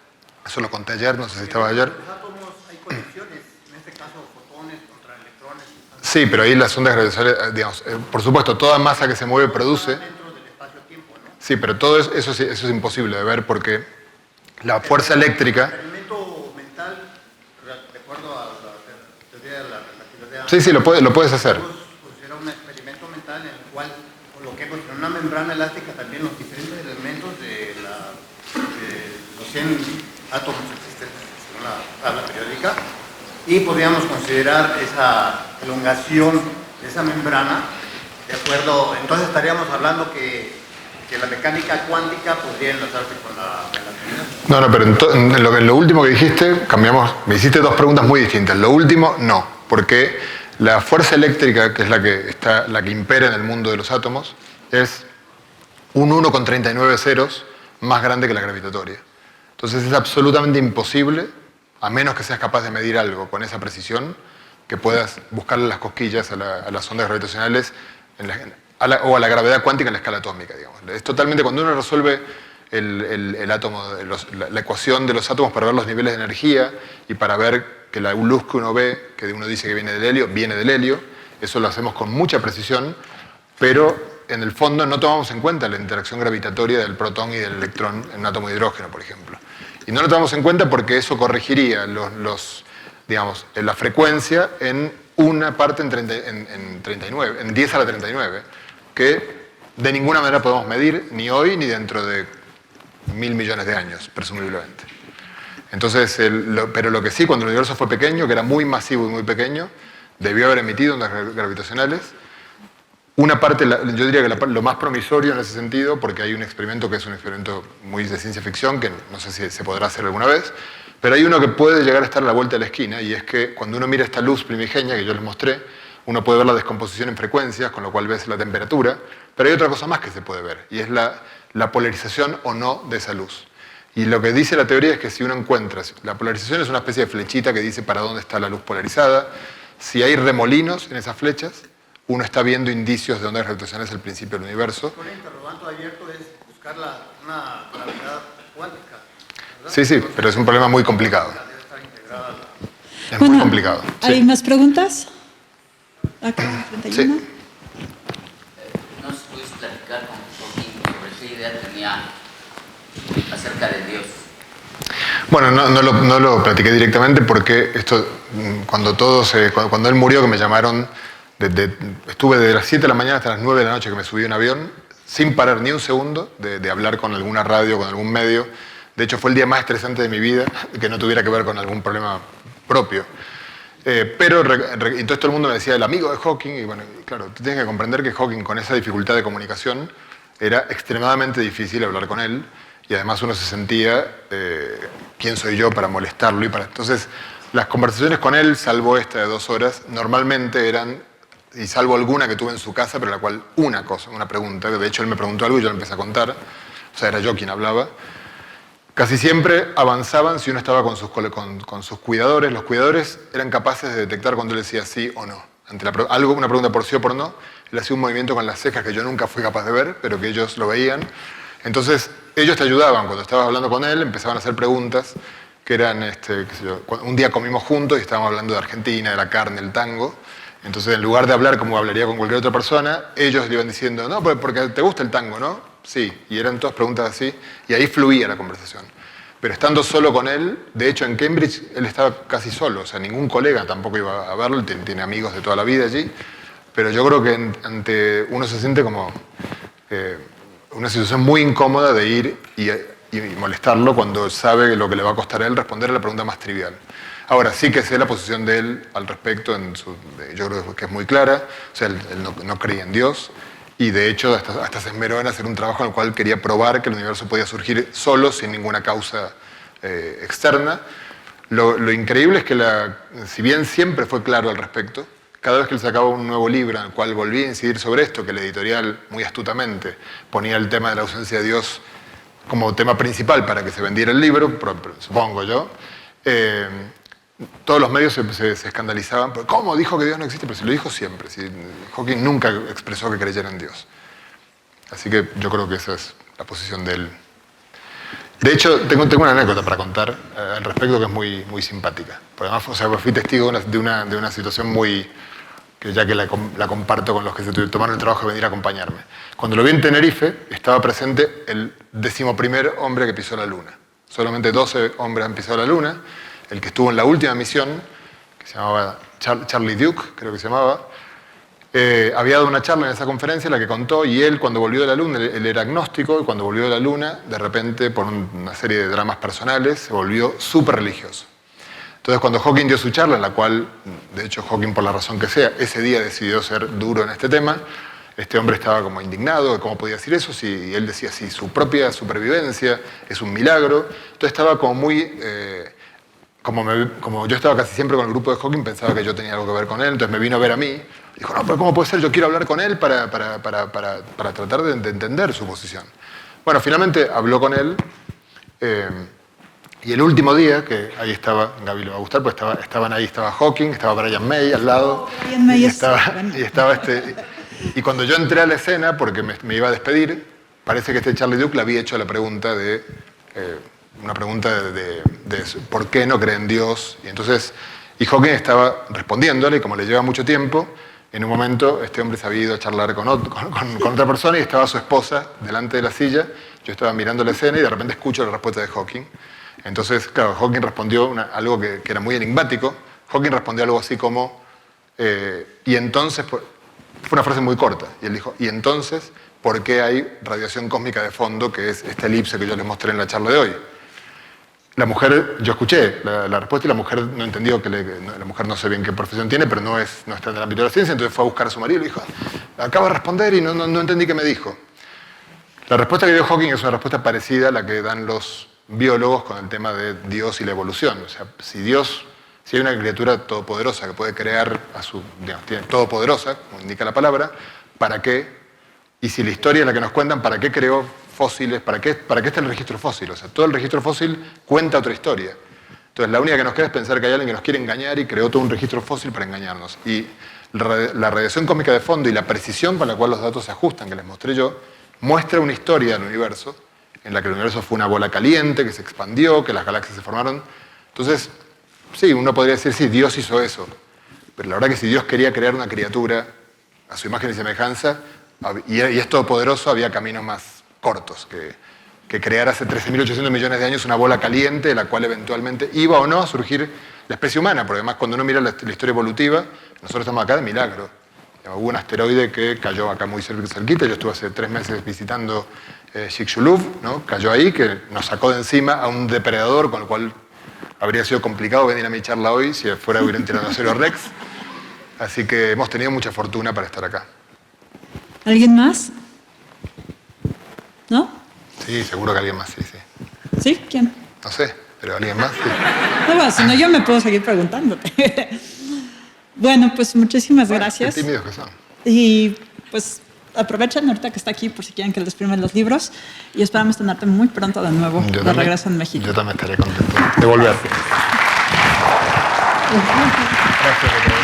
Eso lo conté ayer, no sé si estaba ayer. En los átomos hay conexiones, en este caso fotones contra electrones. Sí, pero ahí las ondas gravitacionales, digamos, por supuesto, toda masa que se mueve produce... Dentro del espacio-tiempo, ¿no? Sí, pero todo eso es imposible de ver porque la fuerza eléctrica... El experimento mental, de acuerdo a la teoría de la relatividad... Sí, lo puedes hacer. Pues era un experimento mental en el cual coloquemos en una membrana elástica también los diferentes elementos de los 100 átomos existentes en la tabla periódica, y podríamos considerar esa elongación de esa membrana, de acuerdo, entonces estaríamos hablando que la mecánica cuántica podría enlazarse con la relatividad. No, pero en lo último que dijiste, me hiciste dos preguntas muy distintas. Lo último, no, porque la fuerza eléctrica, que es la que impera en el mundo de los átomos, es un 1,39 ceros más grande que la gravitatoria. Entonces es absolutamente imposible, a menos que seas capaz de medir algo con esa precisión, que puedas buscarle las cosquillas a las ondas gravitacionales o a la gravedad cuántica en la escala atómica, digamos. Es totalmente, cuando uno resuelve el átomo, la ecuación de los átomos para ver los niveles de energía y para ver que la luz que uno ve, que uno dice que viene del helio, eso lo hacemos con mucha precisión, pero en el fondo no tomamos en cuenta la interacción gravitatoria del protón y del electrón en un átomo de hidrógeno, por ejemplo. Y no lo tomamos en cuenta porque eso corregiría la frecuencia en una parte en 39, en 10 a la 39, que de ninguna manera podemos medir ni hoy ni dentro de 1.000 millones de años, presumiblemente. Entonces, pero lo que sí, cuando el universo fue pequeño, que era muy masivo y muy pequeño, debió haber emitido ondas gravitacionales. Una parte, yo diría que lo más promisorio en ese sentido, porque hay un experimento que es un experimento muy de ciencia ficción, que no sé si se podrá hacer alguna vez, pero hay uno que puede llegar a estar a la vuelta de la esquina, y es que cuando uno mira esta luz primigenia que yo les mostré, uno puede ver la descomposición en frecuencias, con lo cual ves la temperatura, pero hay otra cosa más que se puede ver, y es la polarización o no de esa luz. Y lo que dice la teoría es que si uno encuentra, la polarización es una especie de flechita que dice para dónde está la luz polarizada, si hay remolinos en esas flechas, uno está viendo indicios de ondas gravitacionales al principio del universo. Un interrogante abierto es buscar una gravedad cuántica, ¿verdad? Sí, pero es un problema muy complicado. Debe estar integrada. Es muy complicado. ¿Hay Sí. más preguntas? Acá, 31. Sí. ¿No se puedes platicar con Joaquín sobre qué idea tenía acerca de Dios? Bueno, no lo platiqué directamente porque esto, cuando él murió, que me llamaron, estuve desde las 7 de la mañana hasta las 9 de la noche que me subí a un avión, sin parar ni un segundo de hablar con alguna radio, con algún medio. De hecho, fue el día más estresante de mi vida, que no tuviera que ver con algún problema propio. Entonces todo el mundo me decía, el amigo de Hawking, y bueno, claro, tú tienes que comprender que Hawking, con esa dificultad de comunicación, era extremadamente difícil hablar con él, y además uno se sentía, ¿quién soy yo para molestarlo? Entonces, las conversaciones con él, salvo esta de 2 horas, normalmente eran, y salvo alguna que tuve en su casa, pero la cual una pregunta, que de hecho él me preguntó algo y yo le empecé a contar, o sea, era yo quien hablaba. Casi siempre avanzaban si uno estaba con sus cuidadores. Los cuidadores eran capaces de detectar cuando él decía sí o no. Ante una pregunta por sí o por no, él hacía un movimiento con las cejas que yo nunca fui capaz de ver, pero que ellos lo veían. Entonces, ellos te ayudaban. Cuando estabas hablando con él, empezaban a hacer preguntas que eran, qué sé yo, un día comimos juntos y estábamos hablando de Argentina, de la carne, el tango. Entonces, en lugar de hablar como hablaría con cualquier otra persona, ellos le iban diciendo, no, pues porque te gusta el tango, ¿no? Sí, y eran todas preguntas así, y ahí fluía la conversación. Pero estando solo con él, de hecho en Cambridge él estaba casi solo, o sea, ningún colega tampoco iba a verlo, tiene amigos de toda la vida allí, pero yo creo que uno se siente como una situación muy incómoda de ir y molestarlo cuando sabe lo que le va a costar a él responder a la pregunta más trivial. Ahora, sí que sé la posición de él al respecto, yo creo que es muy clara, o sea, él no creía en Dios, y de hecho hasta se esmeró en hacer un trabajo en el cual quería probar que el universo podía surgir solo, sin ninguna causa externa. Lo increíble es que, si bien siempre fue claro al respecto, cada vez que él sacaba un nuevo libro en el cual volvía a incidir sobre esto, que el editorial muy astutamente ponía el tema de la ausencia de Dios como tema principal para que se vendiera el libro, supongo yo, todos los medios se escandalizaban. ¿Cómo dijo que Dios no existe? Pero se lo dijo siempre. Hawking nunca expresó que creyera en Dios. Así que yo creo que esa es la posición de él. De hecho, tengo una anécdota para contar al respecto que es muy, muy simpática. Porque además, o sea, fui testigo de una situación muy, que ya que la comparto con los que se tomaron el trabajo de venir a acompañarme. Cuando lo vi en Tenerife, estaba presente el 11º hombre que pisó la Luna. Solamente 12 hombres han pisado la Luna. El que estuvo en la última misión, que se llamaba Charlie Duke, creo que se llamaba, había dado una charla en esa conferencia en la que contó, y él cuando volvió de la Luna, él era agnóstico, y cuando volvió de la Luna, de repente, por una serie de dramas personales, se volvió súper religioso. Entonces cuando Hawking dio su charla, en la cual, de hecho Hawking por la razón que sea, ese día decidió ser duro en este tema, este hombre estaba como indignado de cómo podía decir eso, y él decía, sí, su propia supervivencia es un milagro. Entonces estaba como muy... Como yo estaba casi siempre con el grupo de Hawking, pensaba que yo tenía algo que ver con él, entonces me vino a ver a mí. Dijo, no, pero ¿cómo puede ser? Yo quiero hablar con él para tratar de entender su posición. Bueno, finalmente habló con él, y el último día, que ahí estaba, Gaby le va a gustar, pues estaban ahí, estaba Hawking, estaba Brian May al lado, Brian May y cuando yo entré a la escena, porque me iba a despedir, parece que Charlie Duke le había hecho la pregunta de... una pregunta de por qué no cree en Dios. Y Hawking estaba respondiéndole, y como le lleva mucho tiempo, en un momento este hombre se había ido a charlar con otra persona y estaba su esposa delante de la silla. Yo estaba mirando la escena y de repente escucho la respuesta de Hawking. Entonces, claro, Hawking respondió algo que era muy enigmático. Hawking respondió algo así como, y entonces, fue una frase muy corta, y él dijo, y entonces, ¿por qué hay radiación cósmica de fondo, que es esta elipse que yo les mostré en la charla de hoy? La mujer, yo escuché la respuesta y la mujer no entendió la mujer no sé bien qué profesión tiene, pero no está en el ámbito de la ciencia, entonces fue a buscar a su marido y le dijo, acabo de responder y no entendí qué me dijo. La respuesta que dio Hawking es una respuesta parecida a la que dan los biólogos con el tema de Dios y la evolución. O sea, si hay una criatura todopoderosa que puede crear todopoderosa, como indica la palabra, ¿para qué? Y si la historia es la que nos cuentan, ¿para qué creó fósiles? ¿Para qué está el registro fósil? O sea, todo el registro fósil cuenta otra historia. Entonces, la única que nos queda es pensar que hay alguien que nos quiere engañar y creó todo un registro fósil para engañarnos. Y la radiación cósmica de fondo y la precisión con la cual los datos se ajustan, que les mostré yo, muestra una historia del universo, en la que el universo fue una bola caliente, que se expandió, que las galaxias se formaron. Entonces, sí, uno podría decir, sí, Dios hizo eso. Pero la verdad que si Dios quería crear una criatura a su imagen y semejanza, y es todopoderoso, había caminos más cortos que creara hace 13.800 millones de años una bola caliente de la cual eventualmente iba o no a surgir la especie humana, porque además cuando uno mira la historia evolutiva, nosotros estamos acá de milagro. Hubo un asteroide que cayó acá muy cerquita, yo estuve hace 3 meses visitando Chicxulub, ¿no? Cayó ahí, que nos sacó de encima a un depredador, con el cual habría sido complicado venir a mi charla hoy si fuera hubiera un tiranosaurio Rex. Así que hemos tenido mucha fortuna para estar acá. ¿Alguien más? ¿No? Sí, seguro que alguien más, sí. ¿Sí? ¿Quién? No sé, pero alguien más, sí. No, bueno, si no, yo me puedo seguir preguntándote. Bueno, pues muchísimas gracias. Qué tímidos que son. Y pues aprovechen ahorita que está aquí por si quieren que les firmen los libros y esperamos tenerte muy pronto de nuevo de regreso en México. Yo también estaré contento de volver. Gracias.